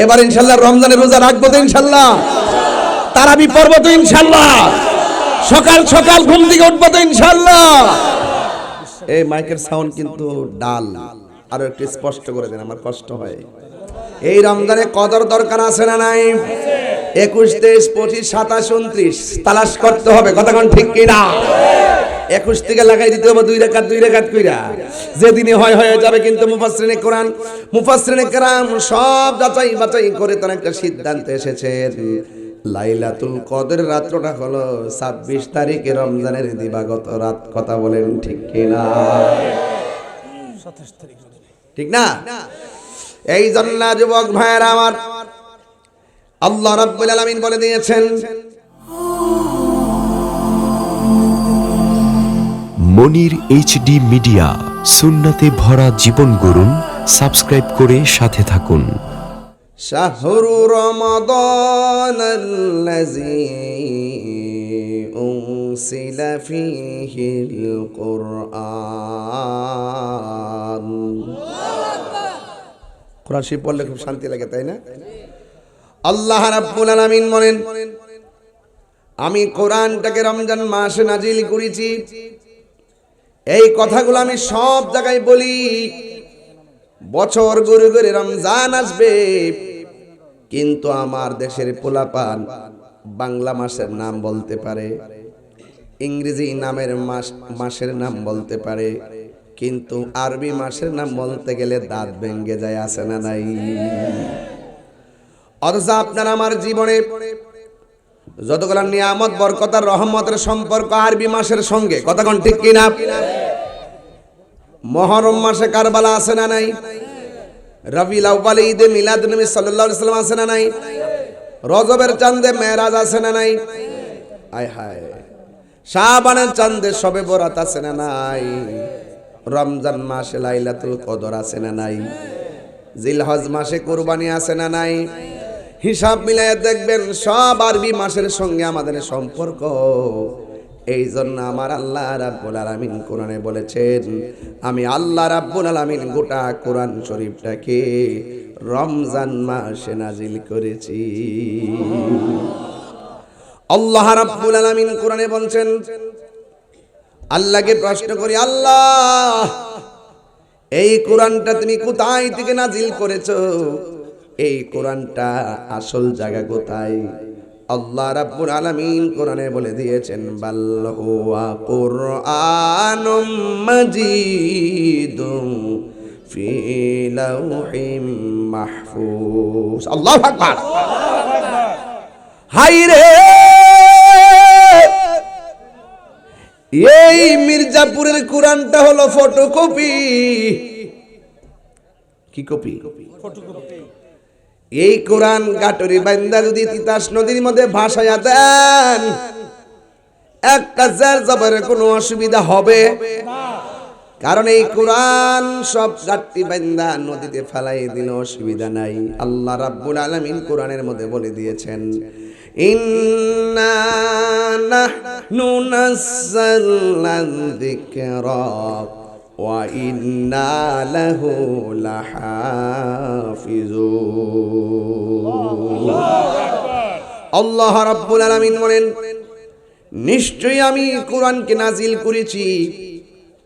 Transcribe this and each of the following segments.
এবার ইনশাআল্লাহ রমজানের রোজা রাখবো তো ইনশাআল্লাহ, তারাবি পড়বো তো ইনশাআল্লাহ, সকাল সকাল ঘুম থেকে উঠবো তো ইনশাআল্লাহ। এই মাইকের সাউন্ড কিন্তু ডাল, আরো একটু স্পষ্ট করে দেন, আমার কষ্ট হয়। এই রমজানে কদর দরকার আছে না নাই? 21, 23, 25, 27, 29 তালাশ করতে হবে, কথা কোন ঠিক কিনা? 21 থেকে লাগাই দিতে হবে 2 রাকাত কইরা, যেদিনে হয় হয়ে যাবে। কিন্তু মুফাসসিরিনে কোরআন, মুফাসসিরিনে কেরাম সব যাচাই বাছাই করে তারা একটা সিদ্ধান্তে এসেছেন, লাইলাতুল কদর রাতটা হলো 26 তারিখে রমজানের দিবাগত রাত। কথা বলেন ঠিক কিনা? 27 তারিখ, ঠিক না? এই জন্য যুবক ভাইয়েরা আমার, আল্লাহ রাব্বুল আলামিন বলে দিয়েছেন, মনির এইচডি মিডিয়া, সুন্নাতে ভরা জীবন গড়ুন। সাবস্ক্রাইব করে সাথে থাকুন। শাহরু রমাদানাল্লাযী উনসিলা ফীহিল কুরআন। কোরআন শরীফ পড়লে খুব শান্তি লাগে, তাই না? আল্লাহ রাব্বুল আলামিন বলেন, আমি কোরআনটাকে রমজান মাসে নাজিল করেছি। এই কথাগুলো আমি সব জায়গায় বলি। বছর ঘুরে ঘুরে রমজান আসবে, কিন্তু আমার দেশের পোলাপান বাংলা মাসের নাম বলতে পারে, ইংরেজি নামের মাসের নাম বলতে পারে, কিন্তু আরবি মাসের নাম বলতে গেলে দাঁত ভেঙে যায়, আছে না নাই? অথচ আপনার আমার জীবনে যতগুলো নিয়ামত, বরকত আর রহমতের সম্পর্ক আরবি মাসের সঙ্গে, কথা কোন ঠিক কিনা? মুহররম মাসে কারবালা আছে না নাই? রবিউল আউয়ালে ঈদে মিলাদুন নবী সাল্লাল্লাহু আলাইহি ওয়াসাল্লাম আছে না নাই? রজবের চাঁদে মেরাজ আছে না নাই? আয় হায়, শাবানের চাঁদে শবে বরাত আছে না নাই? রমজান মাসে লাইলাতুল কদর আছে না নাই? জিলহজ মাসে কুরবানি আছে না নাই? হিসাব মিলায় দেখবেন সব আরবি মাসের সঙ্গে আমাদের সম্পর্ক। এই জন্য আমার আল্লাহ রাব্বুল আলামিন কোরআনে বলেছেন, আমি আল্লাহ রাব্বুল আলামিন গোটা কোরআন শরীফটাকে রমজান মাসে নাজিল করেছি। আল্লাহ রাব্বুল আলামিন কোরআনে বলছেন, আল্লাহকে প্রশ্ন করি, আল্লাহ এই কোরআনটা তুমি কোথায় থেকে নাজিল করেছো? এই কোরআনটা আসল জায়গা কোথায়? আল্লাহ রাব্বুল আলামিন কোরআনে বলে দিয়েছেন, বাল হুয়া কুরআনুম মাজিদুম ফি লাউহিম মাহফুজ। আল্লাহু আকবার। হায়রে, এই মির্জাপুরের কোরআনটা হলো ফটোকপি। কি কপি? ফটোকপি। এই কোরআন গাটরি বান্দা যদি তিতাস নদীর মধ্যে ভাসায়া দেন, একটা জার জবরের কোনো অসুবিধা হবে না, কারণ এই কোরআন সব গাট্টি বান্দা নদীতে ফেলাই দিলে অসুবিধা নাই। আল্লাহ রাব্বুল আলামিন কোরআনের মধ্যে বলে দিয়েছেন, ইন্না নাহনু নাযালনা যিকরা ওয়া ইন্না লাহু লাহাফিজুন। আল্লাহ রাব্বুল আলামিন বলেন, নিশ্চয়ই আমি কোরআনকে নাজিল করেছি,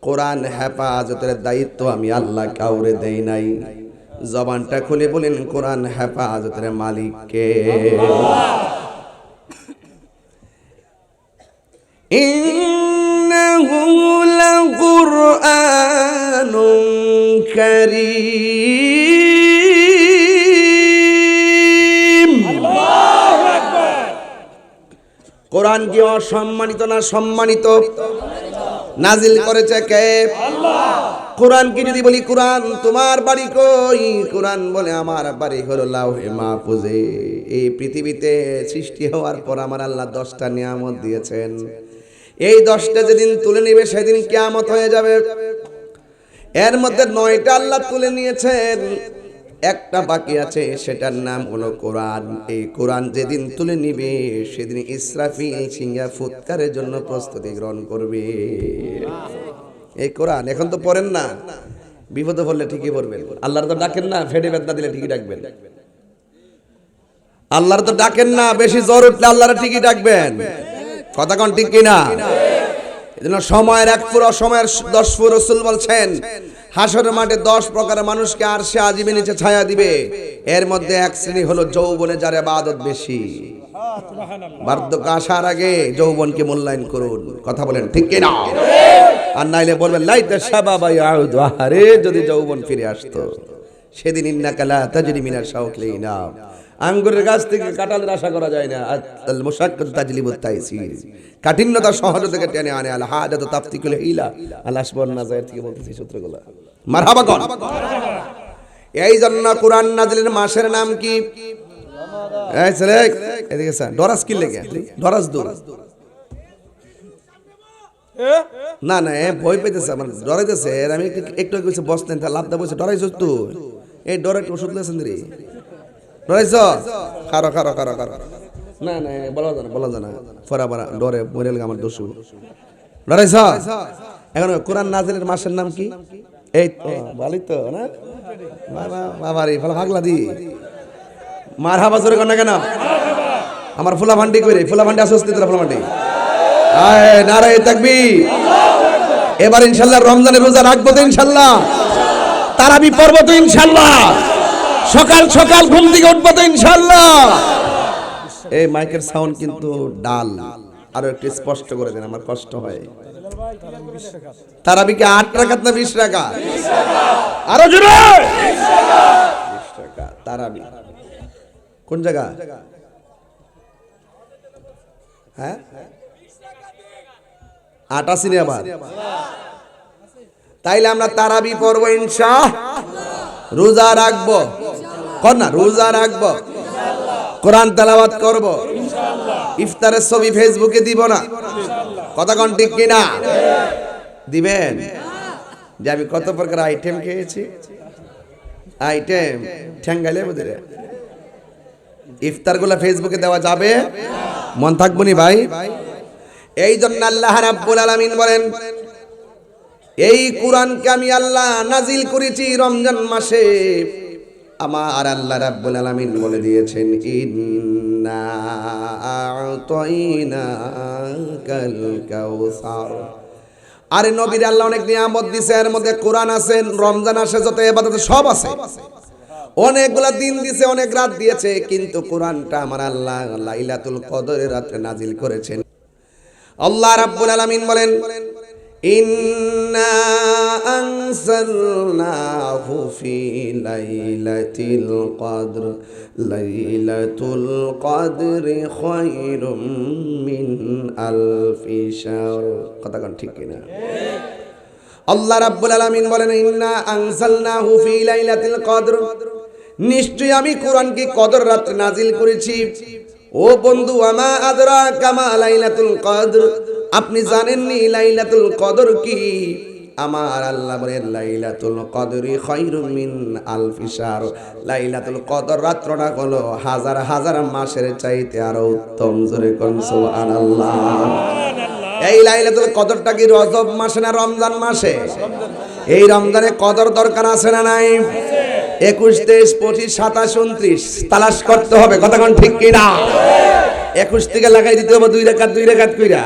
কোরআন হেফাজতের দায়িত্ব আমি আল্লাহ কাউরে দেই নাই। জবানটা খুলে বলেন, কোরআন হেফাজতের মালিক কে? ইন্নাহু লাকুরআনুন কারীম। আল্লাহু আকবার। কোরআন কি অসম্মানিত না সম্মানিত? নাজিল করেছে কে? আল্লাহ। কোরআন কি যদি বলি কোরআন তোমার বাড়ি কই? কোরআন বলে আমার বাড়ি হলো লাউহে মাহফুজে। এই পৃথিবীতে সৃষ্টি হওয়ার পর আমার আল্লাহ 10টা নিয়ামত দিয়েছেন। এই 10টা যেদিন তুলে নেবে সেদিন কিয়ামত হয়ে যাবে। এর মধ্যে 9টা আল্লাহ তুলে নিয়েছেন, একটা বাকি আছে, সেটার নাম হলো কোরআন। এই কোরআন যেদিন তুলে নিবে সেদিন ইসরাফিল সিংহা ফুৎকারের জন্য প্রস্তুতি গ্রহণ করবে। এই কোরআন এখন তো পড়েন না, বিপদে পড়লে ঠিকই পড়বেন। আল্লাহর তো ডাকেন না, ফেডে বেদনা দিলে ঠিকই ডাকবেন। আল্লাহর তো ডাকেন না, বেশি জ্বর উঠলে আল্লাহর ঠিকই ডাকবেন, কথা কোন ঠিক কিনা? এজন্য সময়ের এক পুরো সময়ের 10 ফুট রাসূল বলছেন হাসরের মাঠে 10 প্রকারের মানুষকে আরশে আজিমের নিচে ছায়া দিবে, এর মধ্যে এক শ্রেণী হলো যৌবনে যার ইবাদত বেশি। বার্ধক্য আসার আগে যৌবনকে মূল্যায়ন করুন, কথা বলেন ঠিক কিনা? আর নাইলে বলবেন লাইতা শাবাবা ইয়াউদ, আরে যদি যৌবন ফিরে আসতো। সেদিন ইন্নাকা লা তাজরি মিনাশ শাওকিনা, আঙ্গুরের গাছ থেকে কাঁঠালের আশা করা যায় না। আল মুশাক্কাত তাজলিবুত তাইসির, কাঠিন্যতা সহজ থেকে টেনে আনে। আল হাজাতু তাফতিকুল হিলা, আল আসবান নাজায়ের থেকে বলতেছি সূত্রগুলো। মারহাবা কোন? এই জন্য কোরআন নাজিলের মাসের নাম কি? এই ছেলে এদিকে স্যার, ডরাস কি লেগে? ডরাস দূর না না, ভয় পেতেছে, আমার ডরাইতেছে। আমি একটু কিছু বসতেন, লাভটা বসে ডরাইছ তুই। এই ডরে একটু ওষুধ লেছেন রে, ডরাইছ? খারো খারো খারো খারো, না না বলা জানা ফরা ফরা ডরে মরে গেলে আমার দোষ। ডরাইছ? এখন কোরআন নাজিলের মাসের নাম কি? এই তো ভালোই তো না বাবা, বাবা রে ভালো ভাগলা দি মারহাবা জোরে কর না কেন? আমার ফুলা ভান্ডি কই রে? ফুলা ভান্ডি আসছে তোরা? ফুলা ভান্ডি আয় নারায়ে তাকবীর। এবার ইনশাআল্লাহ রমজানের রোজা রাখবো তো ইনশাআল্লাহ, তারাবি পড়বো তো ইনশাআল্লাহ, সকাল সকাল ঘুম থেকে উঠবো তো ইনশাআল্লাহ। এই মাইকের সাউন্ড কিন্তু ডাল, আরো একটু স্পষ্ট করে দেন, আমার কষ্ট হয়। তারাবি কি 8 রাকাত না 20 রাকাত? আরো জোরে 20 রাকাত তারাবি। কোন জায়গা? হ্যাঁ 88 নে আবার। তাইলে আমরা তারাবি পড়বো ইনশাআল্লাহ, রোজা রাখবো কোন না, রোজা রাখবো, কোরআন তেলাওয়াত করব ইনশাআল্লাহ, ইফতারের ছবি ফেসবুকে দিব না, কথা কোন ঠিক কিনা? দিবেন যে আমি কত প্রকার আইটেম খেয়েছি, আইটেম ঠ্যাঙ্গাইলে বুঝে ইফতারগুলো ফেসবুকে দেওয়া যাবে? মন থাকবো নি ভাই? এই জন্য আল্লাহ রাব্বুল আলামিন বলেন এই কোরআনকে আমি আল্লাহ নাজিল করেছি রমজান মাসে। আমার আল্লাহ রাব্বুল আলামিন বলে দিয়েছেন ইন্না আ'তাইনাকাল কাউসার। আরে নবীর আল্লাহ অনেক নিয়ামত দিয়েছে, এর মধ্যে কোরআন আছে, রমজান আসে যত ইবাদত সব আছে, অনেকগুলা দিন দিয়েছে, অনেক রাত দিয়েছে, কিন্তু কোরআনটা আমার আল্লাহ লাইলাতুল কদরের রাতে নাজিল করেছেন। আল্লাহ রাব্বুল আলামিন বলেন ইন্না আনসালনাহু ফি লাইলাতিল কদর, লাইলাতুল কদরি খায়রুম মিন আলফি শাহর, কথা কোন ঠিক কিনা? আল্লাহ রাব্বুল আলামিন বলেন ইন্না আনসালনাহু ফি লাইলাতিল কদর, নিশ্চয়ই আমি কোরআনকে কদর রাতে নাজিল করেছি। ও বন্ধু, আমা আদরাকা মা লাইলাতুল কদর, আপনি জানেননি লাইলাতুল কদর কি? আমার আল্লাহ বলেন লাইলাতুল কদরি খায়রুম মিন আলফি শাহর, লাইলাতুল কদর রাতটা হলো হাজার হাজার মাসের চাইতে আরো উত্তম। জোরে কোন সুবহানাল্লাহ। এই লাইলাতুল কদরটা কি রজব মাসে না রমজান মাসে? এই রমজানে কদর দরকার আছে না নাই? 21, 23, 25, 27, 29 তালাশ করতে হবে, কথা কোন ঠিক কিনা? 21 থেকে লাগাই দিতে হবে 2 রাকাত কইরা,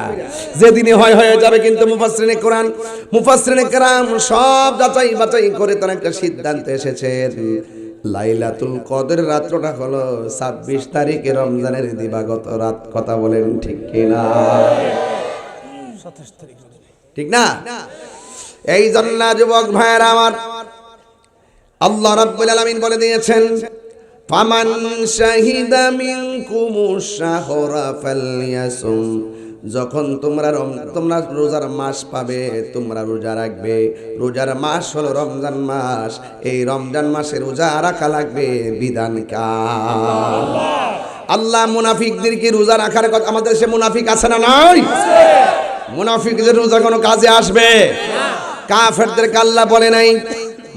যেদিনে হয় হয়ে যাবে। কিন্তু মুফাসসিরিনে কেরাম সব যাচাই বাছাই করে তারা একটা সিদ্ধান্তে এসেছেন লাইলাতুল কদরের রাতটা হলো 26 তারিখে রমজানের দিবাগত রাত, কথা বলেন ঠিক কিনা? 27 তারিখ, ঠিক না? এই জন্য যুবক ভাইরা আমার, আল্লাহ রাব্বুল আলামিন বলে দিয়েছেন ফামান শাহিদা মিনকুমুশ শাহরা ফালইয়াসুম, যখন তোমরা রোজার মাস পাবে তোমরা রোজা রাখবে। রোজার মাস হলো রমজান মাস, এই রমজান মাসে রোজা রাখা লাগবে। বিধান কার? আল্লাহ মুনাফিকদেরকে রোজা রাখার কথা, আমাদের দেশে মুনাফিক আছে না নাই? মুনাফিকদের রোজা কোনো কাজে আসবে না। কাফেরদেরকে আল্লাহ বলে নাই,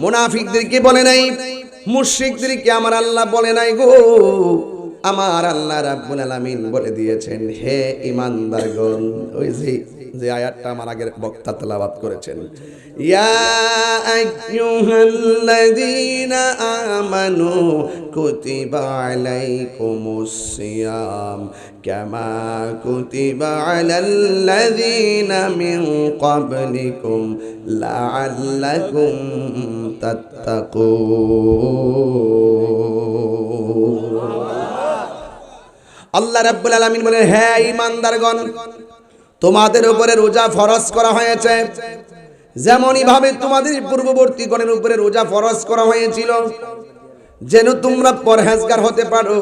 মুনাফিকদেরকে বলে নাই, মুশরিকদেরকে আমার আল্লাহ বলে নাই গো। আমার আল্লাহ রাব্বুল আলামিন বলে দিয়েছেন, হে ঈমানদারগণ, ওই যে আয়াতটা আমার আগের বক্তা তেলাওয়াত করেছেন, ইয়া আইয়ুহাল্লাযীনা আমানু কুতিবা আলাইকুমুস সিয়াম কামা কুতিবা আলাল্লাযীনা মিন ক্বাবলিকুম লাআল্লাকুম তাত্তাকুন। আল্লাহ রাব্বুল আলামিন বলেন, হে ঈমানদারগণ, তোমাদের উপরে রোজা ফরজ করা হয়েছে যেমনই ভাবে তোমাদের পূর্ববর্তী গণের উপরে রোজা ফরজ করা হয়েছিল, যেন তোমরা পরহেজগার হতে পারো,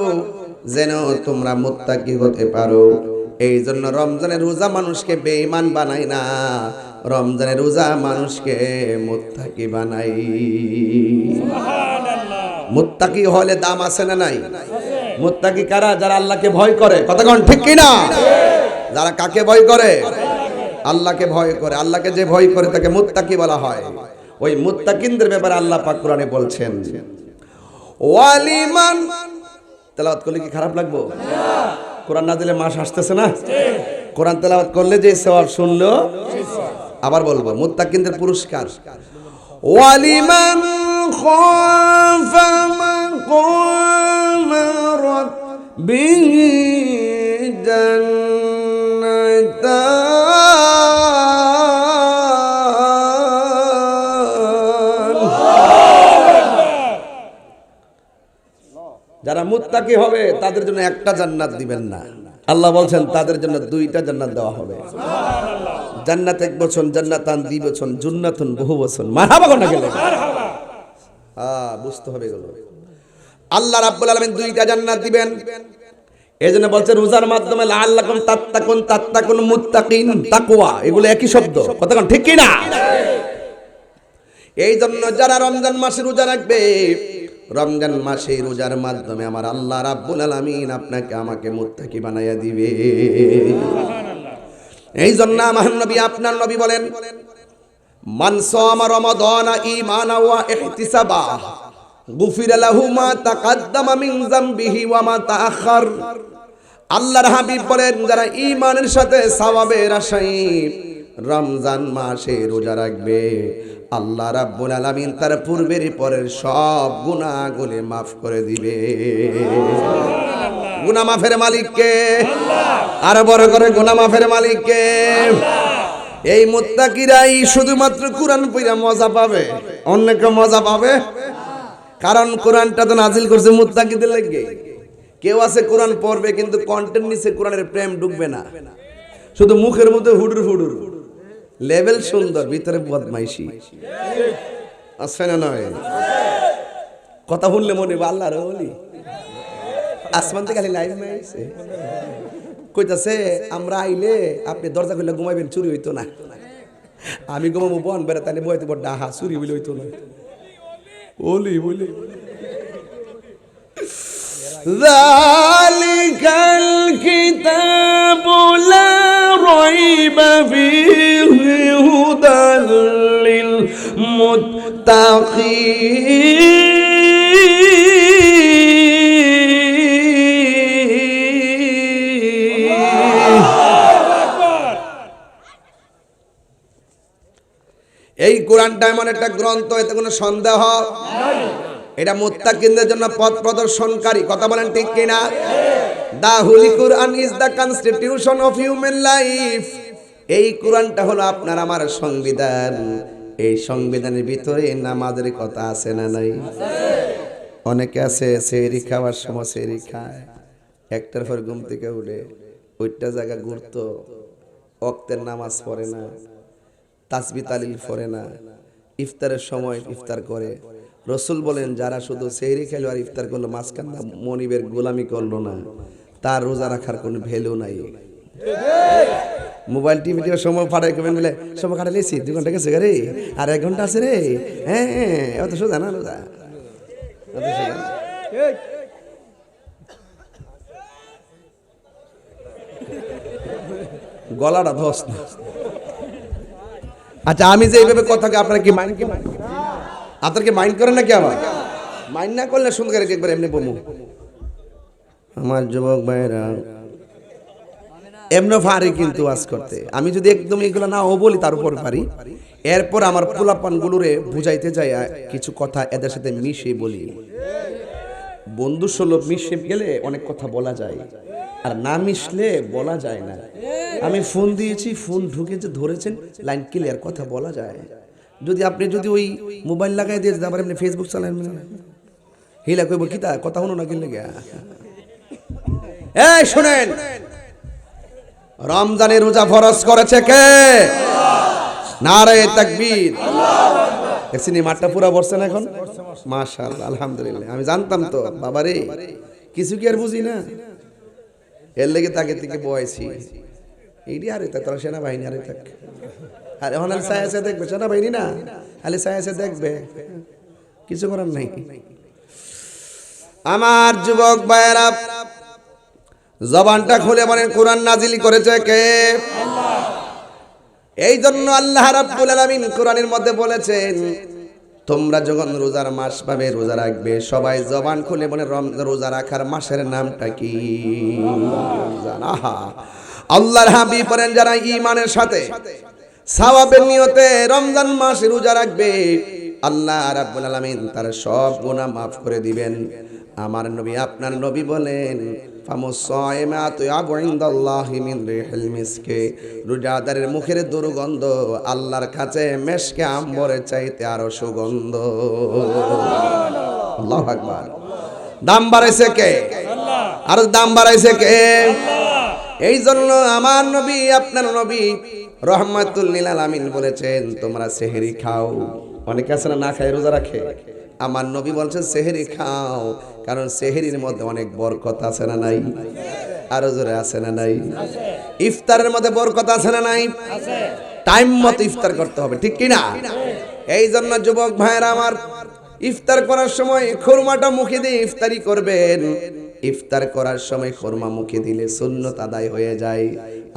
যেন তোমরা মুত্তাকি হতে পারো। এই জন্য রমজানের রোজা মানুষকে বেঈমান বানায় না, রমজানের রোজা মানুষকে মুত্তাকি বানায়। মুত্তাকি হলে দাম আছে না নাই? মুত্তাকি কারা? যারা আল্লাহকে ভয় করে। কথা কোন ঠিক কি না? যারা কাকে ভয় করে? আল্লাহকে ভয় করে। আল্লাহকে যে ভয় করে তাকে মুত্তাকি বলা হয়। ওই মুত্তাকিনদের ব্যাপারে আল্লাহ পাক কোরআনে বলছেন, ওয়ালিমান। তেলাওয়াত করলে কি খারাপ লাগবে? কোরআন না দিলে মাস আসতেছে না? কোরআন তেলাওয়াত করলে যে সওয়াব শুনলো, আবার বলবো মুত্তাকিনদের পুরস্কার, ওয়ালিমান খাফা মাকাম রাব্বিহি জান্নাতান। যারা মুত্তাকি হবে তাদের জন্য একটা জান্নাত দিবেন না, আল্লাহ বলছেন তাদের জন্য দুইটা জান্নাত দেওয়া হবে। জান্নাত এক বছর, জান্নাতান দুই বছর, জান্নাতুন বহু বছর। মারহাবা কোন গেলে বুঝতে হবে এগুলো। আল্লাহ রাব্বুল আলামিন দুইটা জান্নাত দিবেন। এজন্য বলছে রোজার মাধ্যমে লাআল্লাকুম তাত্তাকুন, তাত্তাকুন মুত্তাকিন, তাকওয়া, এগুলো একই শব্দ। কথা কোন ঠিক কি না? এই জন্য যারা রমজান মাসে রোজা রাখবে, রমজান মাসে রোজার মাধ্যমে আমার আল্লাহ রাব্বুল আলামিন আপনাকে আমাকে মুত্তাকি বানাইয়া দিবে। এই জন্য আমার নবী, আপনার নবী বলেন, মান সামা রমাদানা ঈমানান ওয়া ইহতিসাবা গুফিরা লাহু মা তাকাদ্দামা মিন যামবিহি ওয়া মা তাআখার। আল্লাহর হাবিব বলেন, যারা ঈমানের সাথে সওয়াবের আশায় রমজান মাসে রোজা রাখবে, আল্লাহ রাব্বুল আলামিন তার পূর্বের পরের সব গুনাহগুলি মাফ করে দিবে। গুনাহ মাফের মালিক কে? আল্লাহ। আর বড় করে গুনাহ মাফের মালিক কে? আল্লাহ। এই মুত্তাকিরাই শুধুমাত্র কোরআন পড়া মজা পাবে, অন্য কেউ মজা পাবে? কারণ কোরআনটা তো নাজিল করছে মুত্তাকিদের লাগি। কেউ আছে কোরআন পড়বে কিন্তু কন্টেন্ট নিচে কোরআনের প্রেম ঢুকবে না, শুধু মুখের মধ্যে হুডুর হুডুর, লেভেল সুন্দর, ভিতরে বদমাইশি আছে না নয়? কথা শুনলে মনে হবে আল্লাহর ওলি। আসমান থেকে খালি লাইভ মাইছে কইতাছে, আমরা আইলে আপনি দরজা খুলে ঘুমাইবেন, চুরি হইতো না। আমি ঘুমাবো বন বেড়া, তাহলে বইতে বড় ডাহা, চুরি বলে হইতো না। ওলি বলি যালিকাল কিতাবু লা রাইবা ফীহি হুদাল লিল মুত্তাকিন। এই কোরআনটা এমন একটা গ্রন্থ, এতে কোনো সন্দেহ নাই। এটা মুত্তাকিনদের জন্য পথ প্রদর্শনকারী। কথা বলেন ঠিক কিনা? The holy Quran is the constitution of human life. এই কোরআনটা হলো আপনার আমার সংবিধান। এই সংবিধানের ভিতরে নামাজের কথা আছে না নাই? অনেকে আছে সেহরি খাওয়ার সময় সেহরি খায়, একটার পর ঘুম থেকে উঠে ওইটা জায়গা ঘুরতো, ওয়াক্তের নামাজ পড়ে না, তাসবিহ তালিল পড়ে না, ইফতারের সময় ইফতার করে। রসুল বলেন, যারা শুধু সেহরি খেলো আর ইফতার করলো, মাঝখানটা মনিবের গোলামি করলো না, তার রোজা রাখার কোনো ভ্যালু নাই। মোবাইল টিভি সময় ফাটাই করবেন বলে সময় কাটা লেছি, 2 ঘন্টা গেছে রে, আর 1 ঘন্টা আছে রে। হ্যাঁ, অত সোজা না রোজা, অত সোজা না। গলাটা ধস না। আচ্ছা, আমি যে এইভাবে কথাকে আপনারা কি মাইন্ড করেন? আপনারা কি মাইন্ড করেন নাকি? আমার মাইন্ড না করলে সুন্দর একবার এমনি বলবো, আমার যুবক ভাইরা এমন পারি কিন্তু ওয়াজ করতে, আমি যদি একদম এগুলো নাও বলি তার উপর পারি, এরপর আমার পোলাপান গুলোরে বুঝাইতে যাই কিছু কথা এদের সাথে মিশে বলি। বন্ধু সুলভ মিশে গেলে অনেক কথা বলা যায়, আর না মিশলে বলা যায় না। আমি ফোন দিয়েছি, ফোন ঢুকেছে, ধরেছেন, লাইন ক্লিয়ার, কথা বলা যায়। আপনি যদি ওই মোবাইল লাগাই দিয়ে আবার এমনি ফেসবুক চালান হিলা কইব কি তা কথা হলো না কিনলে গিয়া। এই শুনেন, রমজানের রোজা ফরজ করেছে কে? নারে তাকবীর। দেখছেন মাঠটা পুরা বসছে না এখন? মাশাআল্লাহ, আলহামদুলিল্লাহ। আমি জানতাম তো বাবারে, কিছু কি আর বুঝি না, এর লেগে তাকে থেকে বয়সী এইটি। আরে তা তোরা সেনাবাহিনী, আরে থাক, আর এখন আর সায়াসে দেখবে সেনাবাহিনী না, খালি সায়াসে দেখবে, কিছু করার নাই। আমার যুবক ভাইয়েরা, জবানটা খুলে বলেন কোরআন নাজিল করেছে কে? আল্লাহ। এই জন্য আল্লাহ রাব্বুল আলামিন কোরআনের মধ্যে বলেছেন, তোমরা যখন রোজার মাস পাবে, রোজা রাখবে, সবাই জবান খুলে বলে রোজা রাখার মাসের নামটা কি? রমজান। আহা, আল্লাহর হাবিব বলেন যারা ঈমানের সাথে সওয়াবের নিয়তে রমজান মাসে রোজা রাখবে, আল্লাহ রাব্বুল আলামিন তার সব গুনাহ মাফ করে দিবেন। আমার নবী, আপনার নবী বলেন, ফামুসাইমাতু ইয়াবু ইনদাল্লাহি মিন রিহিল মিসকে, রোজাদারের মুখের দুর্গন্ধ আল্লাহর কাছে মেশকে আম্বরের চাইতে আরো সুগন্ধ। আল্লাহু আকবার। দাম বাড়াইছে কে? আল্লাহ। আর দাম বাড়াইছে কে? আল্লাহ। এই জন্য আমার নবী, আপনার নবী রহমাতুল লিল আলামিন বলেছেন, তোমরা সেহরি খাও। অনেকে আছে না খায় রোজা রাখে, আমার নবী বলছেন সেহরি খাও, কারণ সেহরির মধ্যে অনেক বরকত আছে না নাই? আরো জোরে আছে না নাই? ইফতারের মধ্যে বরকত আছে না নাই? টাইম মতো ইফতার করতে হবে, ঠিক কি না? এই জন্য যুবক ভাইরা আমার, ইফতার করার সময় খুরমাটা মুখে দিয়ে ইফতারি করবেন। ইফতার করার সময় খুরমা মুখে দিলে সুন্নত আদায় হয়ে যায়।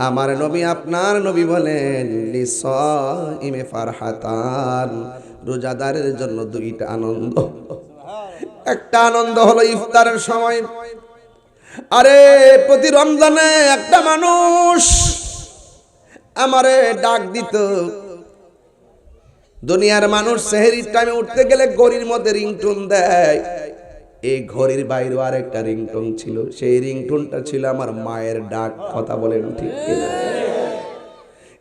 আমার নবী, আপনার নবী বলেন, লিসাইমে ফারহাতান, রোজাদারের জন্য দুইটা আনন্দ। একটা আনন্দ হলো ইফতারের সময়। আরে প্রতি রমজানে একটা মানুষ আমারে ডাক দিত, দুনিয়ার মানুষ সেহরির টাইমে উঠতে গেলে ঘড়ির মধ্যে রিংটোন দেয়, এই ঘড়ির বাইরে আর একটা রিংটোন ছিল, সেই রিংটোনটা ছিল আমার মায়ের ডাক। কথা বলেন ঠিক কিনা?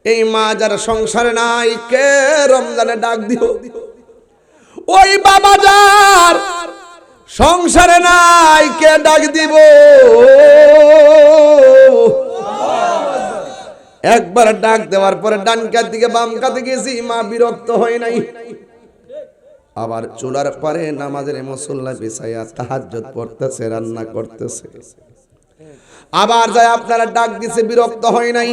এই মা যারা সংসারে নাই, কে রমজানে ডাক দিও? ওই বাবা যার সংসারে নাই, কে ডাক দিব? একবার ডাক দেওয়ার পরে ডান কাত দিকে বাম কাতে গেছি, মা বিরক্ত হয় নাই। আবার চুলার পারে নামাজের মুসল্লা বিছাইয়া তাহাজ্জুদ পড়তেছে, রান্না করতেছে। আবার যায় আপনারা ডাক দিছে, বিরক্ত হয় নাই।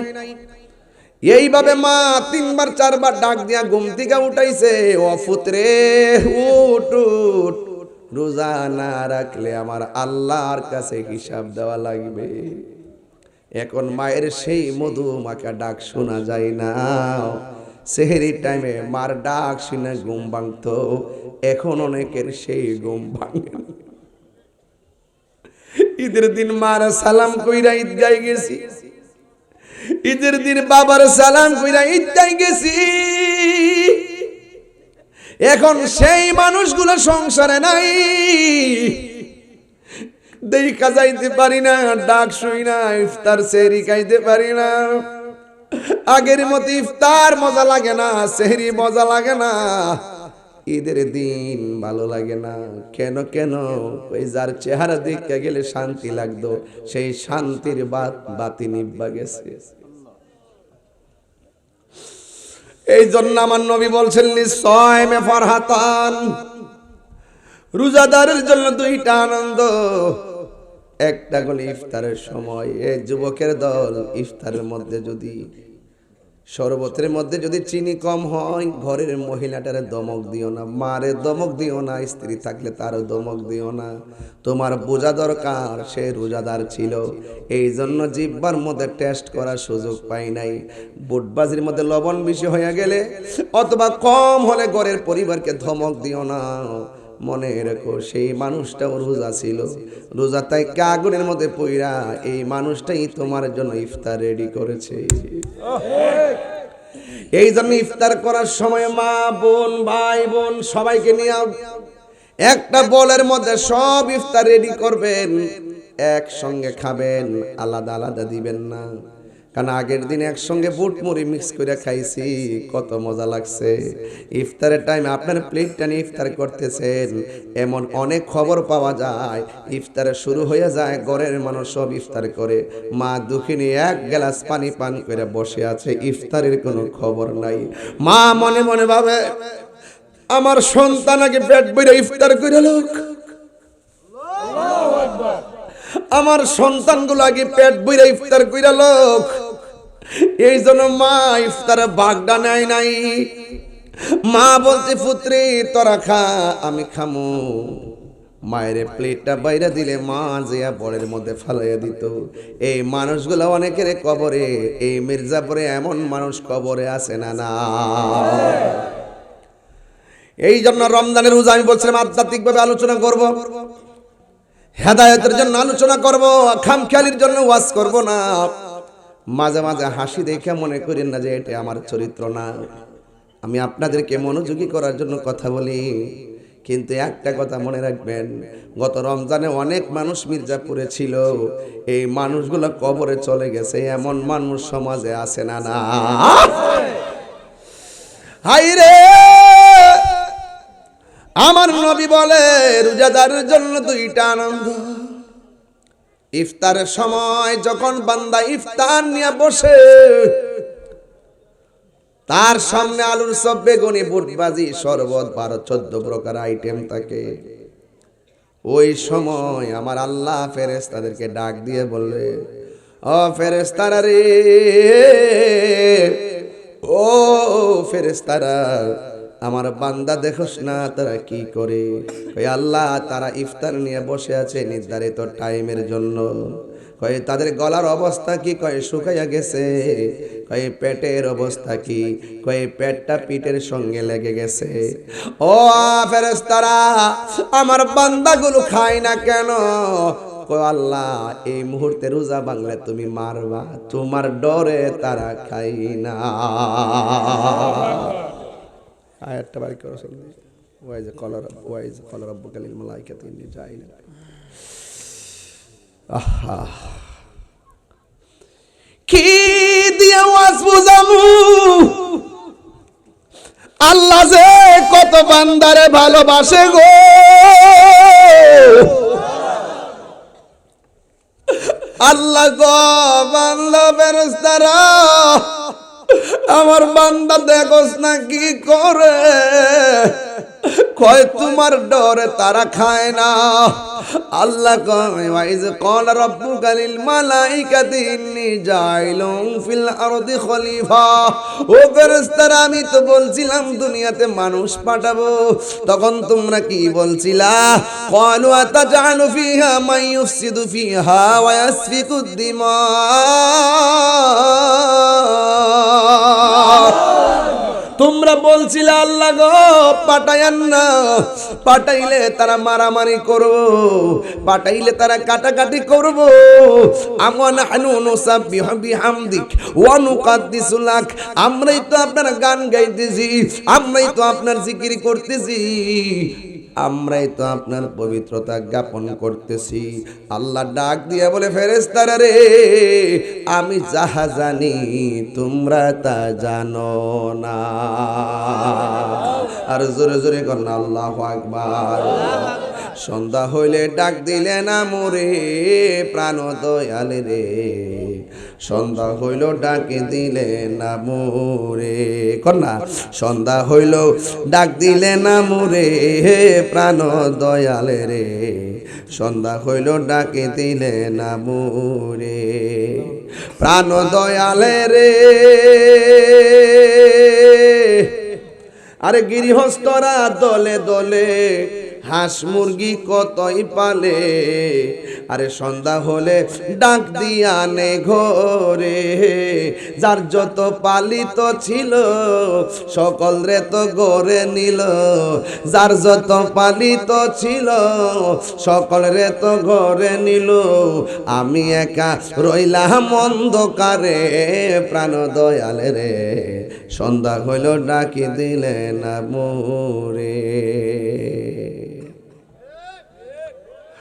এইভাবে মা 3 বার 4 বার ডাক দিয়া ঘুম থেকে উঠাইছে, ও পুত্রে উঠ উঠ, রোজা না রাখলে আমার আল্লাহর কাছে হিসাব দেওয়া লাগবে। এখন মায়ের সেই মধু মাখা ডাক শোনা যায় না। সেহরি টাইমে মার ডাক শুনে ঘুম ভাঙতো, এখন অনেকের সেই ঘুম ভাঙে। ঈদের দিন মার সালাম কইরা ঈদগায় গেছি, ঈদের দিন বাবার সালাম কইরা ঈদগায় গেছি। এখন সেই মানুষগুলো সংসারে নাই, দেখা যাইতে পারি না, ডাক শুই না, ইফতার সেহরি খাইতে পারি না। আগের মতো ইফতার মজা লাগে না, সেহরি মজা লাগে না, ঈদের দিন ভালো লাগে না। কেন কেন? ওই যার চেহারা দেখতে গেলে শান্তি লাগতো, সেই শান্তির বাতি নিভা গেছে। এই জন্য আমার নবী বলছেন, লিসাইমে ফারহাতান, রোজাদারের জন্য দুইটা আনন্দ। একটা হলো ইফতারের সময়, এই যুবকের দল, ইফতারের মধ্যে যদি শরবতের মধ্যে যদি চিনি কম হয়, ঘরের মহিলাটারে দমক দিও না, মারে দমক দিও না, স্ত্রী থাকলে তারও দমক দিও না। তোমার বোঝা দরকার সে রোজাদার ছিল, এই জন্য জিহ্বার মধ্যে টেস্ট করার সুযোগ পাই নাই। বুটবাজির মধ্যে লবণ বেশি হয়ে গেলে অথবা কম হলে ঘরের পরিবারকে ধমক দিও না, মনে রেখো সেই মানুষটাও রোজা ছিল, রোজা তাই আগুনের মধ্যে পইরা এই মানুষটাই তোমার জন্য ইফতার রেডি করেছে। এই জন্য ইফতার করার সময় মা বোন ভাই বোন সবাইকে নিয়ে একটা বোলের মধ্যে সব ইফতার রেডি করবেন, একসঙ্গে খাবেন, আলাদা আলাদা দিবেন না। কারণ আগের দিন একসঙ্গে বুট মুড়ি মিক্স করে খাইছি, কত মজা লাগছে। ইফতারের টাইমে আপনার প্লেটটা নিয়ে ইফতার করতেছেন, এমন অনেক খবর পাওয়া যায় ইফতারে শুরু হয়ে যায়, ঘরের মানুষ সব ইফতার করে, মা দুঃখিনী এক গ্লাস পানি পান করে বসে আছে, ইফতারের কোনো খবর নাই। মা মনে মনে ভাবে আমার সন্তান আগে পেট ভরে ইফতার করে লোক, আমার সন্তানগুলো আগে পেট ভরে ইফতার কইরা লোক, এই জন্য মা ইফতারে বাগডা নেয় নাই। মা বলতে পুত্রী তোরা খা আমি খামু, মায়ের প্লেটটা বাইরে দিলে মা জিয়া বড়ের মধ্যে ফালাইয়া দিত। এই মানুষগুলো অনেকের কবরে, এই মির্জাপুরে এমন মানুষ কবরে আছে না না। এই জন্য রমজানের রোজা আমি বলছিলাম আধ্যাত্মিকভাবে আলোচনা করব, হেদায়েতের জন্য আলোচনা করব, খামখেয়ালির জন্য ওয়াজ করব না। মাঝে মাঝে হাসি দেখে মনে করেন না যে এটা আমার চরিত্র না, আমি আপনাদেরকে মনোযোগী করার জন্য কথা বলি। কিন্তু একটা কথা মনে রাখবেন, গত রমজানে অনেক মানুষ মির্জাপুরে ছিল, এই মানুষগুলো কবরে চলে গেছে, এমন মানুষ সমাজে আছে না না। হাইরে আমার নবী বলে রোজাদারের জন্য দুইটা আনন্দ। ইফতারের সময় যখন বান্দা ইফতার নিয়ে বসে, তার সামনে আলুর চপ, বেগুনি, বুটবাজি, শরবত, 12-14 প্রকার আইটেম থাকে। ওই সময় আমার আল্লাহ ফেরেশতাদেরকে ডাক দিয়ে বললে, ও ফেরেশতারা রে, ও ফেরেশতারা, আমার বান্দা দেখোস না তারা কি করে? কই আল্লাহ তারা ইফতার নিয়ে বসে আছে নির্ধারিত টাইমের জন্য। কই তাদের গলার অবস্থা কি? কয় শুকাইয়া গেছে। কই পেটের অবস্থা কি? কই পেটটা পিঠের সঙ্গে লেগে গেছে। ও ফেরেশতারা, আমার বান্দাগুলো খায় না কেন? কই আল্লাহ এই মুহূর্তে রোজা ভাঙলে তুমি মারবা, তোমার ডরে তারা খাই না। আয়াতটা বাড়ি করে শুনলি, ওয়াইজ কল রাব্বুকা লিল মালাইকাতি ইন্নী জাইলুন। আহা কি দিয়ে ওয়াজ বুঝামু, আল্লাহ যে কত বান্দারে ভালোবাসে গো। আল্লাহ গো বান্দা ফেরেশতারা, আমার বান্দা দেখোস না কি করে? কয় তোমার ডরে তারা খায় না। আল্লাহ কয় ওয়াইজ ক্বাল রাব্বুকা লিল মালাইকাতি ইন্নী জাইলুন ফিল আরদি খলিফা। ও ফেরেশতারা, আমি তো বলছিলাম দুনিয়াতে মানুষ পাঠাবো, তখন তোমরা কি বলছিলা? ক্বালু আতাজআলু ফিহা মান ইউফসিদু ফিহা ওয়া ইয়াসফিকুদ দিমা। তোমরা বলছিলে আল্লাহ গো পাঠাইয়েন না, পাঠাইলে তারা মারামারি করব, পাঠাইলে তারা কাটাকাটি করব। আমওয়ানা আনু নুসাব্বিহু বিহামদিক ওয়া নুকাদ্দিসু লাক, আমরাই তো আপনার গান গাইতেছি, আমরাই তো আপনার জিকির করতেছি, আমরাই তো আপনার পবিত্রতা জ্ঞাপন করতেছি। আল্লাহ ডাক দিয়ে বলে ফেরেশতারা রে, আমি যাহা জানি তোমরা তা জানো না। আর জোরে জোরে করেন আল্লাহু আকবার। সন্ধ্যা হইলে ডাক দিলে না মোরে প্রাণ দয়াল রে, সন্ধ্যা হইল ডাকে দিলে না মোরে। কন্যা সন্ধ্যা হইল ডাক দিলে না মোরে প্রাণ দয়াল রে, সন্ধ্যা হইল ডাকে দিলে না মোরে প্রাণ দয়াল রে। আরে গৃহস্থরা দলে দলে হাঁস মুরগি কতই পালে, আরে সন্ধ্যা হলে ডাক দিয়া নে ঘরে। যার যত পালিত ছিল সকল রে তো গড়ে নিল, যার যত পালিত ছিল সকল রে তো গড়ে নিল। আমি একা রইলাম অন্ধকারে, প্রাণ দয়াল রে সন্ধ্যা হইল ডাকি দিলে না মোরে।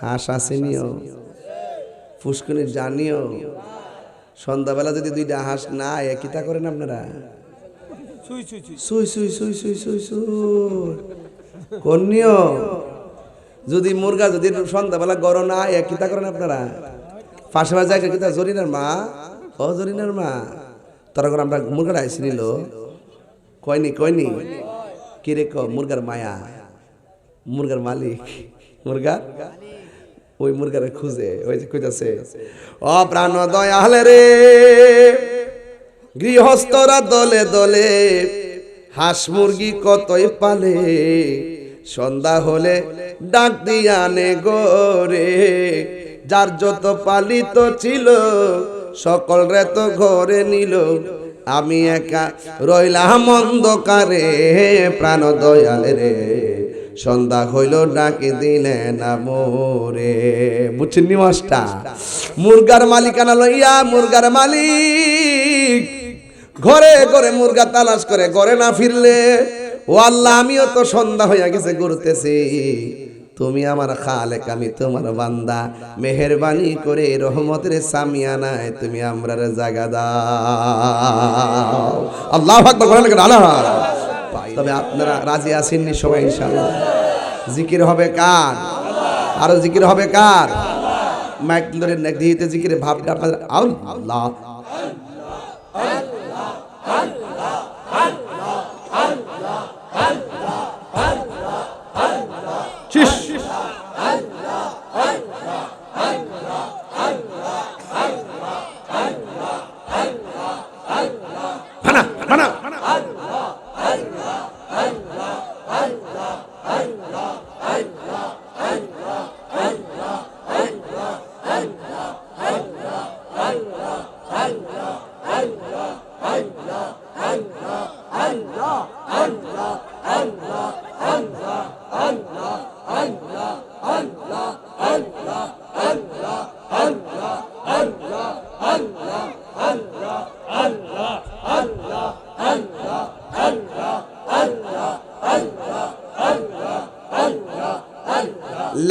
হাঁস আসেনিও, ফুসকুনি জানিও, সন্ধ্যাবেলা যদি দুইটা হাঁস না কিতা করেন আপনারা? সুই সুই সুই সুই সুই সুই কন্যা। যদি মুরগা যদি সন্ধ্যাবেলা গরম না কিতা করেন আপনারা? পাশে পাশে যায় কিতা, জরিনার মা, ও জরিনার মা, তোরা করে আমরা মুরগাটা আইসি নিল, কয়নি কয়নি কি রে, মুরগার মায়া, মুরগার মালিক, মুরগা ওই মুরগারে খুঁজে, ওই যে কইতাছে ও প্রাণ দয়াল রে, গৃহস্থরা দলে দলে হাঁস মুরগি কতই পালে, সন্ধ্যা হলে ডাক দিয়া নে গোরে। যার যত পালিত ছিল সকল রে তো ঘরে নিল, আমি একা রইলাম অন্ধকারে, প্রাণ দয়াল রে সন্ধ্যা হইল ডাকি দিলে না মোরে। বুঝছেন নি মাস্টা? মুরগার মালিকানা লইয়া মুরগার মালিক ঘরে ঘরে মুরগা তালাশ করে, ঘরে না ফিরলে ও আল্লাহ আমিও তো সন্ধ্যা হইয়া গেছে ঘুরতেছি, তুমি আমার খালেক, আমি তোমার বান্দা, মেহেরবানি করে রহমতের সামিয়ানায় তুমি আমরার জায়গা দাও। আল্লাহু আকবার বলেন না আল্লাহ। তবে আপনারা রাজি আছেননি সবাই ইনশাআল্লাহ? জিকির হবে কার? আরো জিকির হবে কার? মাইক ধরে দিতে জিকিরে ভাবটা আপনাদের আল্লাহ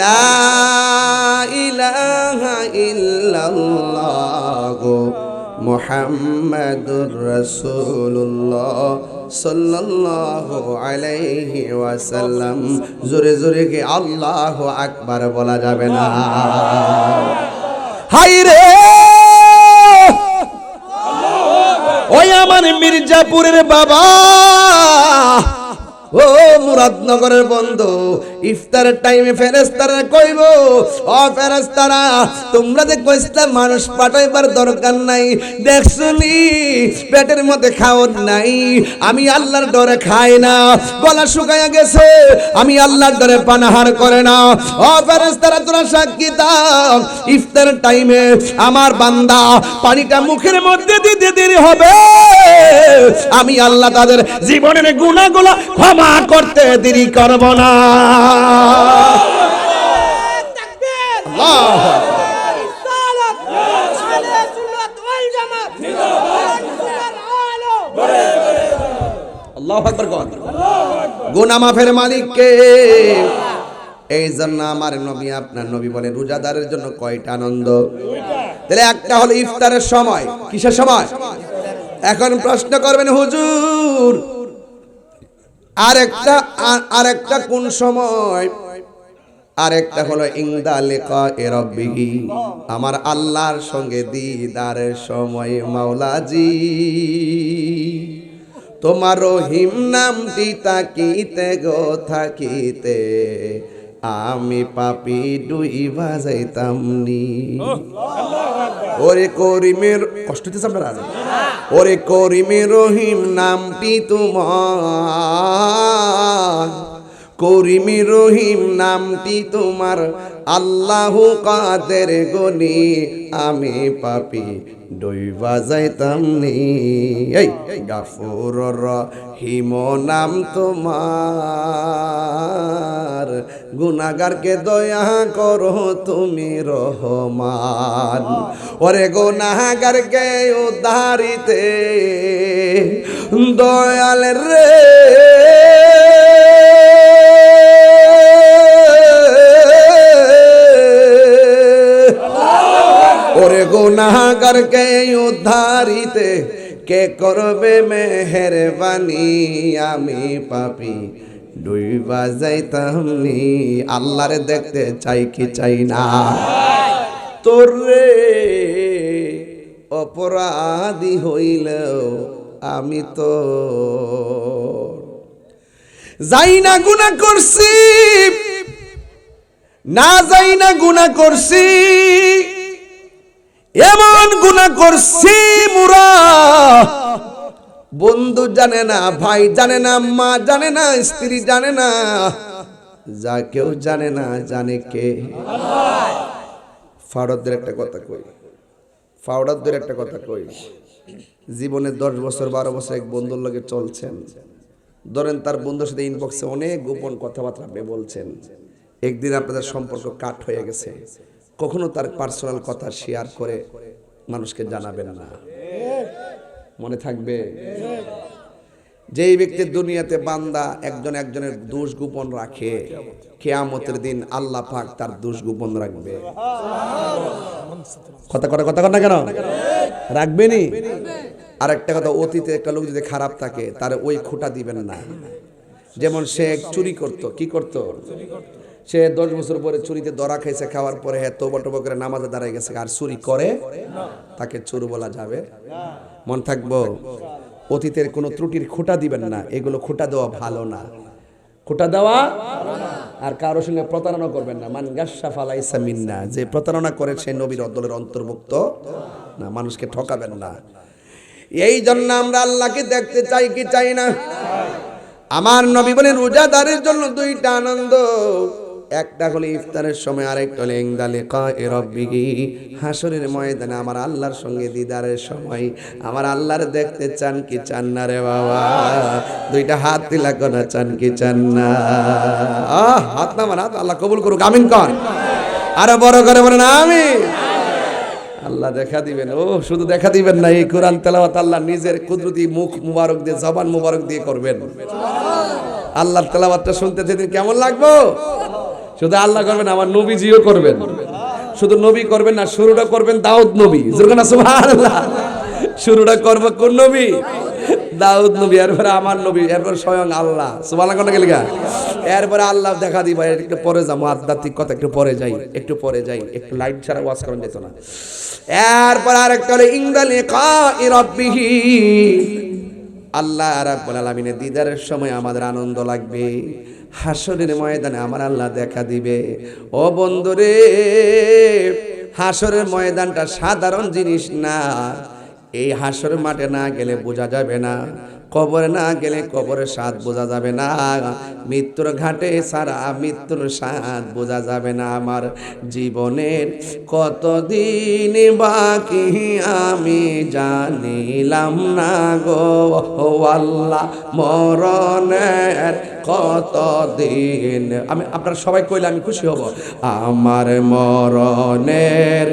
লা ইলাহা ইল্লাল্লাহ মুহাম্মাদুর রাসূলুল্লাহ সাল্লাল্লাহু আলাইহি ওয়াসাল্লাম। জোরে জোরে কি আল্লাহু আকবার বলা যাবে না? হাই রে ওই আমার মির্জাপুরের বাবা, ও মুরাদনগরের বন্ধু, ইফতারের টাইমে ফেরেশতারা কইব, ও ফেরেশতারা তোমরা দেখো ইসলাম মানুষ পাঠাইবার দরকার নাই, দেখছনি পেটের মধ্যে খাওয়ার নাই, আমি আল্লাহর ডরে খাই না, গলা শুকায়া গেছে, আমি আল্লাহর ডরে পানাহার করে না। ও ফেরেশতারা তোরা সাক্ষী দাও, ইফতারের টাইমে আমার বান্দা পানিটা মুখের মধ্যে দিতে দেরি হবে, আমি আল্লাহ তাদের জীবনের গুনাহগুলো ক্ষমা করতে দেরি করব না। আল্লাহু আকবার। গুনাহ মাফের মালিক কে? এই জন্য আমার নবী আপনার নবী বলে রোজাদারের জন্য কয়টা আনন্দ? তাহলে একটা হলো ইফতারের সময়। কিসের সময়? এখন প্রশ্ন করবেন হুজুর আরেকটা কোন সময়? আরেকটা হলো ইনদা লিকায়ে রাব্বিহি, আমার আল্লাহর সঙ্গে দিদারের সময়। মাওলাজি তোমার রহিম নামটি তাকিতে গো থাকিতে, আমি পাপি ডুইবা যাইতাম নি। ওরে করিমের কষ্ট হচ্ছে আপনারা, ওরে করিমের রহিম নামটি তোমার করিম রহিম নামটি তোমার, আল্লাহু কাদের গনি, আমি পাপী ডুইবা যাইতাম নি। এই গাফুর রহিম নাম তোমার, গুনাহগারকে দয়া করো তুমি রহমান। ওরে গুনাহগারকে উদ্ধারিতে দয়াল রে, ওরে গুনাহগারকে উদ্ধারিতে কে করবে মেহেরবানি, আমি পাপী ডুইবা যাইতাম নি। আল্লাহরে দেখতে চাই কি চাই না? তোর রে অপরাধী হইলেও আমি তো যাই না গুনাহ করছি, না যাই না গুনাহ করছি, এমন গুনাহ করছি মুরা বন্ধু জানে না, ভাই জানে না, মা জানে না, স্ত্রী জানে না, যা কেউ জানে না, জানে কে? ফাওড়াদের একটা কথা কই, ফাওড়াদের একটা কথা কই। জীবনে 10 বছর 12 বছর এক বন্ধুর লগে চলছেন, ধরেন তার বন্ধুর সাথে ইনবক্সে অনেক গোপন কথাবার্তা আপনি বলছেন, একদিন আপনাদের সম্পর্ক কাট হয়ে গেছে, কখনো তার পার্সোনাল কথা শেয়ার করে মানুষকে জানাবেন না, মনে থাকবে? যেই ব্যক্তির দুনিয়াতে বান্দা একজন একজনের দোষ গোপন রাখে, কিয়ামতের দিন আল্লাহ পাক তার দোষ গোপন রাখবে। কথা না কেন রাখবেনি? আর একটা কথা, অতীতে একটা লোক যদি খারাপ থাকে তার ওই খোঁটা দিবেন না। যেমন সে চুরি করত, কি করত? সে 10 বছর পরে চুরিতে ধরা খাইছে, খাওয়ার পরে হ্যাঁ তওবা টবা করে নামাজে দাঁড়ায় গেছে, আর চুরি করে তাকে চোর বলা যাবে? মন থাকবো? অতীতের কোনো ত্রুটির খোঁটা দিবেন না, এগুলো খোঁটা দেওয়া ভালো না, খোঁটা দেওয়া। আর কারোর সঙ্গে প্রতারণা করবেন না, মান গাশশা ফালাইসা মিন্না, যে প্রতারণা করে সে নবীর দলের অন্তর্ভুক্ত না, মানুষকে ঠকাবেন না। এই জন্য আমরা আল্লাহকে দেখতে চাই কি চাই না? আমার নবী বলেন রোজাদারের জন্য 2টা আনন্দ, একটা হলো ইফতারের সময়, আরেকটা হলো ইনদা লিকায়ে রাব্বিহি, হাসরের ময়দানে আমার আল্লাহর সঙ্গে দিদারের সময়। আমার আল্লাহর দেখতে চান কি চান না রে বাবা? 2টা হাত দিলা কোনা, চান কি চান না? হাত না মানা, আল্লাহ কবুল করুক, আমিন কর। আরো বড় করে বলেন আমিন। আল্লাহ দেখা দিবেন। ও শুধু দেখা দিবেন না, এই কোরআন তেলাওয়াত আল্লাহ নিজের কুদরতি মুখ মুবারক দিয়ে, জবান মুবারক দিয়ে করবেন। আল্লাহর তেলাওয়াতটা শুনতে যেদিন কেমন লাগবে, শুধু আল্লাহ করবেন, আমার নবীজিও করবেন। শুধু নবী করবেন না, শুরুটা করবেন দাউদ নবী, সুবহানাল্লাহ। শুরুটা করব কোন নবী? দাউদ নবী, এরপরে আমার নবী, এরপর স্বয়ং আল্লাহ, সুবহানাল্লাহ। কোন গেলিগা? এরপরে আল্লাহ দেখা দিবা। একটু পরে যাবো, আধ্যাত্মিক কথা একটু পরে যাই, একটু লাইট ছাড়া ওয়াজ করেন যেত না। এরপর আরেকটা হলো ইনদা লিকায়ে রাব্বিহি, আল্লাহ রাব্বুল আলামিনের দিদারের সময় আমাদের আনন্দ লাগবে। হাসরের ময়দানে আমার আল্লাহ দেখা দিবে। ও বন্ধুরে, হাসরের ময়দানটা সাধারণ জিনিস না। এই হাসরের মাঠে না গেলে বোঝা যাবে না, কবরে না গেলে কবরের স্বাদ বোঝা যাবে না, মৃত্যুর ঘাটে সারা মৃত্যুর স্বাদ বোঝা যাবে না। আমার জীবনের কতদিন বাকি আমি জানিলাম না গো আল্লাহ, মরণের কতদিন। আমি আপনারা সবাই কইলে আমি খুশি হব। আমার মরণের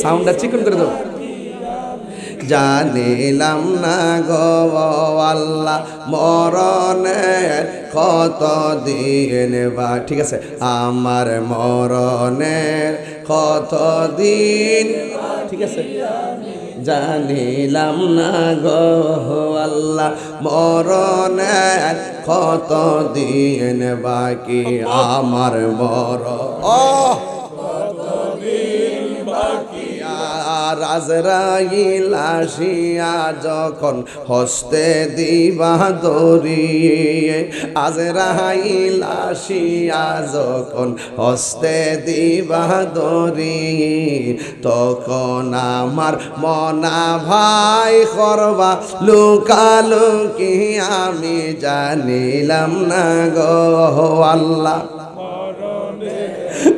সাউন্ডটা চিকন করে দাও। জানিলাম না গো আল্লাহ, মরণের কতদিন বা, ঠিক আছে, আমার মরণের কতদিন, ঠিক আছে, জানিলাম না গো আল্লাহ, মরণের কতদিন বাকি আমার মরণ। আর আজরাইল আসিয়া যখন হস্তে দিবা দড়ি, আজরাইল আসিয়া যখন হস্তে দিবা দড়ি, তখন আমার মনা ভাই করবা লুকালুকি আমি জানিলাম না গো আল্লাহ।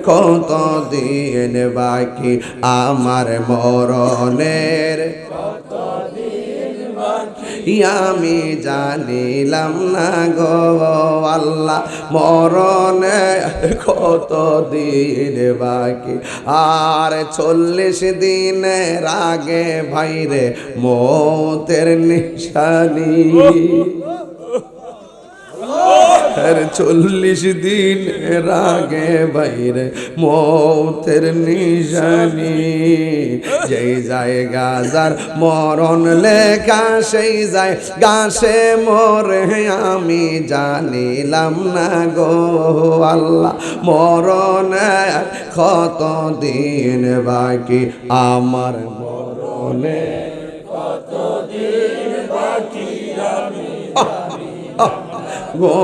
কত দিন বাকি আমার মরণের, আমি জানিলাম না গো আল্লাহ। মরণে কত দিন বাকি, আর 40 দিনের আগে ভাইরে মৌতের নিশানি, 40 দিনের আগে বাইরে মৌতের নিশানি। যেই জায়গা যার মরণ লেখা সেই যায় গাছে মরে আমি জানিলাম না গো আল্লাহ। মরণে কত দিন বাকি আমার মরণে কত দিন বাকি আমি গো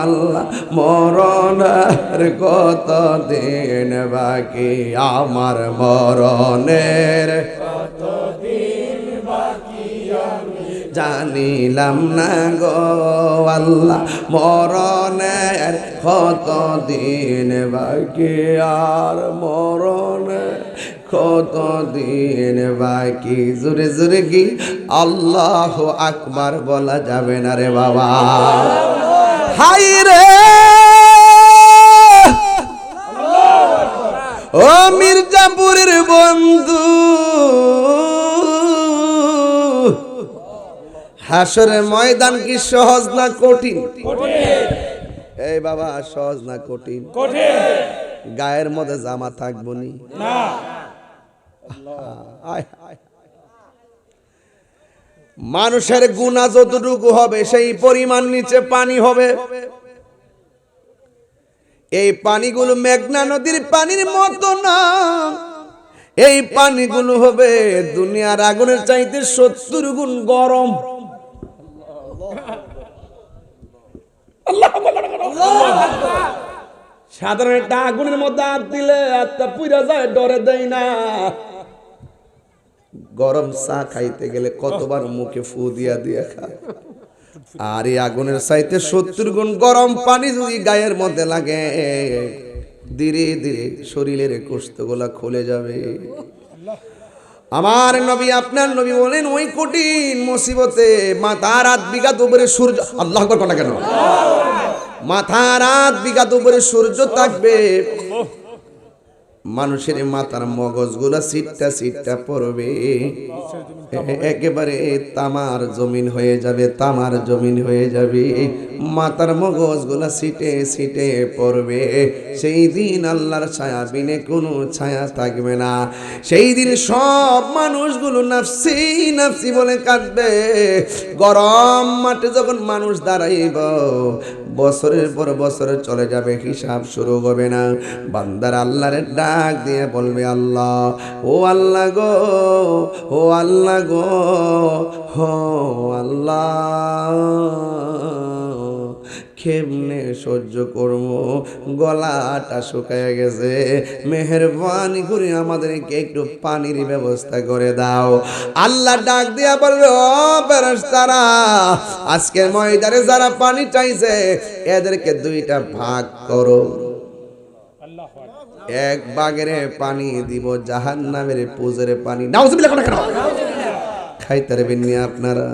আল্লাহ। মরণের কত দিন বাকি আমার মরণের কত দিন বাকি আমি জানিলাম না গো আল্লাহ। মরণের কত দিন বাকি আর মরণের কত দিন বাকি। জোরে জোরে কি আল্লাহু আকবার বলা যাবে না রে বাবা? হাই রে ও মির্জাপুরের বন্ধু, হাসরের ময়দান কি সহজ না কঠিন? এই বাবা সহজ না কঠিন? গায়ের মধ্যে জামা থাকবো নি না। মানুষের গুনাহ যতটুকু হবে সেই পরিমাণ নিচে পানি হবে। এই পানিগুলো মেঘনা নদীর পানির মতো না, এই পানিগুলো হবে দুনিয়ার আগুনের চাইতে 70 গুণ গরম। সাধারণ একটা আগুনের মধ্যে হাত দিলে হাতটা পুড়ে যায়, ডরে দেয় না। গরম চা খাইতে গেলে কতবার মুখে ফু দিয়া দিয়া খায়, আর এই আগুনের চাইতে 70 গুণ গরম পানি যদি গায়ের মধ্যে লাগে ধীরে ধীরে শরীরের কোষ্ঠগুলা খুলে যাবে। আমার নবী আপনার নবী বলেন ওই কঠিন মুসিবতে মাথার 8 বিঘা উপরে সূর্য, আল্লাহু আকবার কোনা কেন, মাথার 8 বিঘা উপরে সূর্য থাকবে, মানুষের মাথার মগজগুলা সিটটা সিটটা পড়বে, একেবারে তামার জমিন হয়ে যাবে, তামার জমিন হয়ে যাবে, মাথার মগজগুলা সিটে সিটে পড়বে। সেই দিন আল্লাহর ছায়া বিনে কোনো ছায়া থাকবে না। সেই দিন সব মানুষগুলো নাফসি নাফসি বলে কাঁদবে। গরম মাঠে যখন মানুষ দাঁড়াইব, বছরের পর বছর চলে যাবে, হিসাব শুরু হবে না। বান্দার আল্লাহর ডাক দিয়ে বলবে আল্লাহ, ও আল্লাহ গো, ও আল্লাহ গো, হো আল্লাহ, কেমনে সহ্য করব, গলাটা শুকায় গেছে, মেহেরবানি করে আমাদেরকে একটু পানির ব্যবস্থা করে দাও। আল্লাহ ডাক দিয়া বলবে, ও ফেরেশতারা, আজকের ময়দানে যারা পানি চাইছে এদেরকে 2টা ভাগ করো। এক ভাগের পানি দিব জাহান্নামের পুজের পানি। নাউজুবিল্লাহ কোনা কেন খাইতে পারবেন না আপনারা?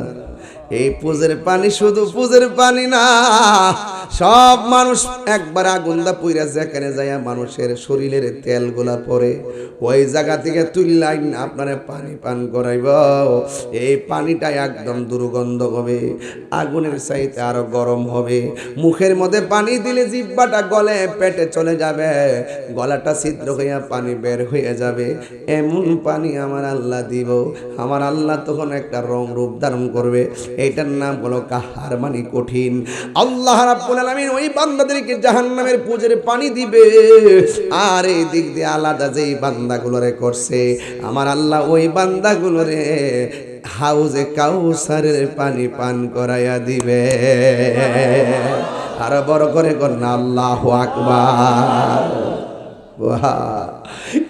এই পুজের পানি শুধু পুজের পানি না, সব মানুষ একবার আগুনদা পুইরা যেখানে যায় মানুষের শরীরের তেলগুলা পড়ে, ওই জায়গা থেকে তুললাইন আপনারা পানি পান করাইব। এই পানিটা একদম দুর্গন্ধ হবে, আগুনের চাইতে আরো গরম হবে। মুখের মধ্যে পানি দিলে জিহ্বাটা গলে পেটে চলে যাবে, গলাটা ছিদ্র হইয়া পানি বের হয়ে যাবে। এমন পানি আমার আল্লাহ দিব। আমার আল্লাহ তখন একটা রং রূপ ধারণ করবে। এটার নাম হলো কাহার, মানে কঠিন। আল্লাহ রাব্বুল আলামিন ওই বান্দাদেরকে জাহান্নামের পুজের পানি দিবে, আর এই দিক দিয়ে আলাদা যেই বান্দাগুলোরে করছে আমার আল্লাহ ওই বান্দাগুলোরে হাউজে কাউসারের পানি পান করাইয়া দিবে। আর বড় করে কন্যা আল্লাহু আকবার।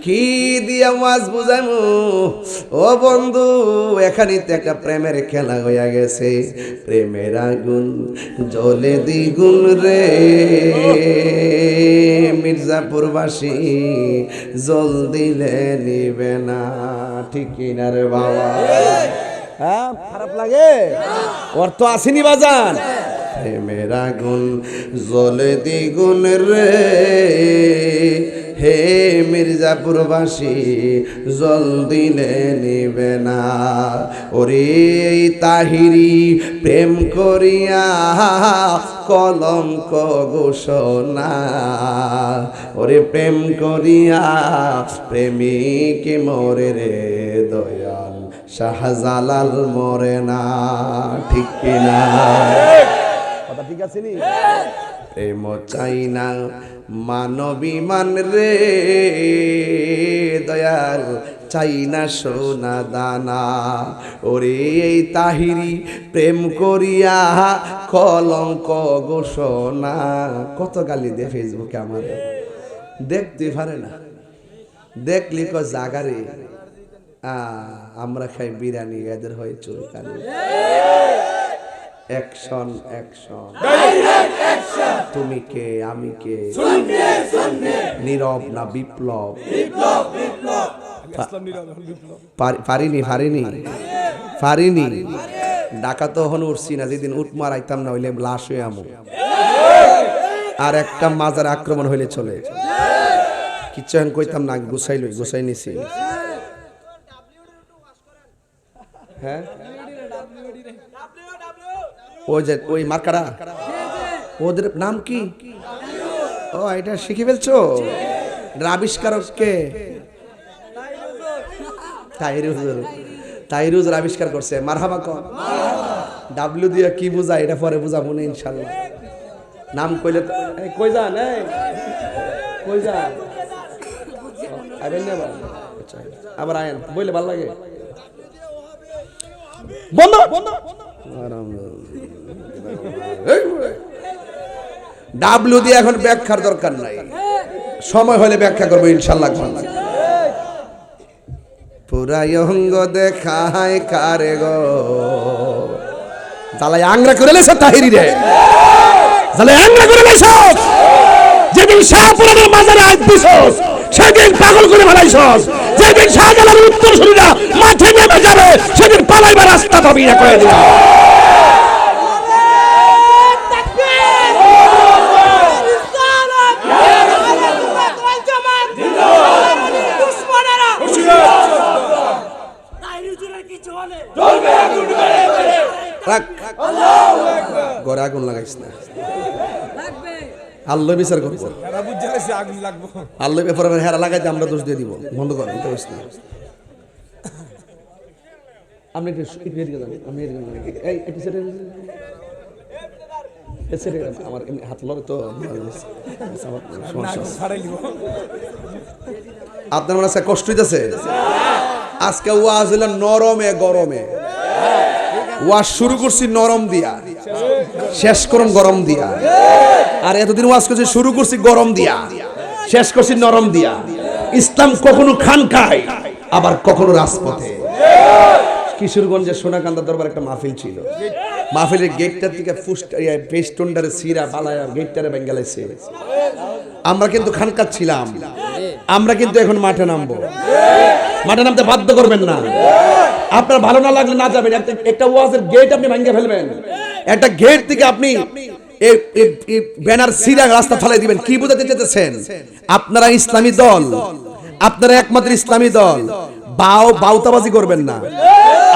কি দিয়া মাছ বুঝামু ও বন্ধু, এখানে তো একটা প্রেমের খেলা হইয়া গেছে। প্রেমের আগুন জ্বলে দ্বিগুণ রে, মির্জাপুরবাসী জল দিলে নিবে না, ঠিক কিনা রে বাবা? হ্যাঁ, খারাপ লাগে? অর্থ আসেনি বাজান। প্রেমের আগুন জ্বলে দ্বিগুণ রে, হে মির্জাপুরবাসী জল দিলে নিবে না। ওরে এই তাহিরি প্রেম করিয়া কলঙ্ক ঘোষণা, ওরে প্রেম করিয়া প্রেমিক মরে রে দয়াল শাহজালাল মরে না, ঠিক কিনা? কথা ঠিক আছে নি? প্রেম চাই না মানবিমান রে দয়াল, চাই না সোনা দানা। ওরে এই তাহিরি প্রেম করিয়া কলঙ্ক ঘোষণা। কত গালি দে ফেসবুকে, আমার দেখতে পারে না, দেখলি ক জাগারে আমরা খাই বিরিয়ানি, এদের হয় চুলকানি। অ্যাকশন অ্যাকশন, তুমি কে আমি কে, নীরব না বিপ্লব? পারিনি পারিনি পারিনি, ডাকা তো হন উঠছি না, যেদিন উঠ মারাইতাম না হইলে লাশ হয়ে আমো, আর একটা মাজার আক্রমণ হইলে চলে, কিচ্ছু এখন কইতাম না, গুছাই নিছি। হ্যাঁ, ওই যে ওই মার্কারা, ওদের নাম কি? ও এটা শিখে ফেলছো? আবিষ্কারক কে? তাইরুজ আবিষ্কার করছে। মারহাবা কর। ডাব্লিউ দিয়ে কি বুঝায় এটা পরে বুঝাবো না ইনশাল্লাহ। নাম কইলে কই যান, কই যান, আবার আয়েন বইলে ভাল লাগে। বন্ধ ডাব্লিউ দিয়ে এখন ব্যাখ্যার দরকার নাই, সময় হলে ব্যাখ্যা করবো ইনশাল্লাহ। পুরাই অঙ্গ দেখায় কারে গো, জ্বালাই আংরা করে লেছে তাহিরি রে, জ্বালাই আংরা করে লেছ। যেদিন শাহপুরের মাজারে আজ দিছস সেদিন পাগল করে ফেলাইছস, যেদিন শাহজালালের উত্তরসূরিরা মাঠে নেমে যাবে সেদিন পালাইবার রাস্তা পাবি না করে দিলাম। গড়ে আগুন লাগাইস না, আল্লাহ বিচার করবো। আল্লাহ ব্যাপারে হেরা লাগাইতে আমরা দোষ দিয়ে দিব, বন্ধ করেন। আপনি আমার হাত লড়ে তো আপনার মনে আছে কষ্ট হইতেছে। আজকে ওয়াজ হইল নরমে গরমে, ওয়াজ শুরু করছি নরম দিয়া, শেষ করুন গরম দিয়া। আর এতদিন ওয়াজ করছি শুরু করছি গরম দিয়া, শেষ করছি নরম দিয়া। ইসলাম কখনো খানকায় আবার কখনো রাজপথে। কিশোরগঞ্জের সোনাকান্দা দরবার একটা মাহফিল ছিল, মাহফিলের গেটটার থেকে পেস্টনটারে সিরা বালায়া গেটটারে বেঙ্গালাইছে। আমরা কিন্তু খানকাত ছিলাম, আমরা কিন্তু এখন মাঠে নামবো। মাঠে নামতে বাধ্য করবেন না, আপনার ভালো না লাগলে না যাবেন। একটা ওয়াজের গেট আপনি ভাঙিয়ে ফেলবেন, একটা গেট থেকে আপনি ব্যানার সিরা রাস্তা ফেলাই দিবেন। কি বোঝাতে চেয়েছেন? আপনারা ইসলামী দল, আপনারা একমাত্র ইসলামী দল, বাউতাবাজি করবেন না।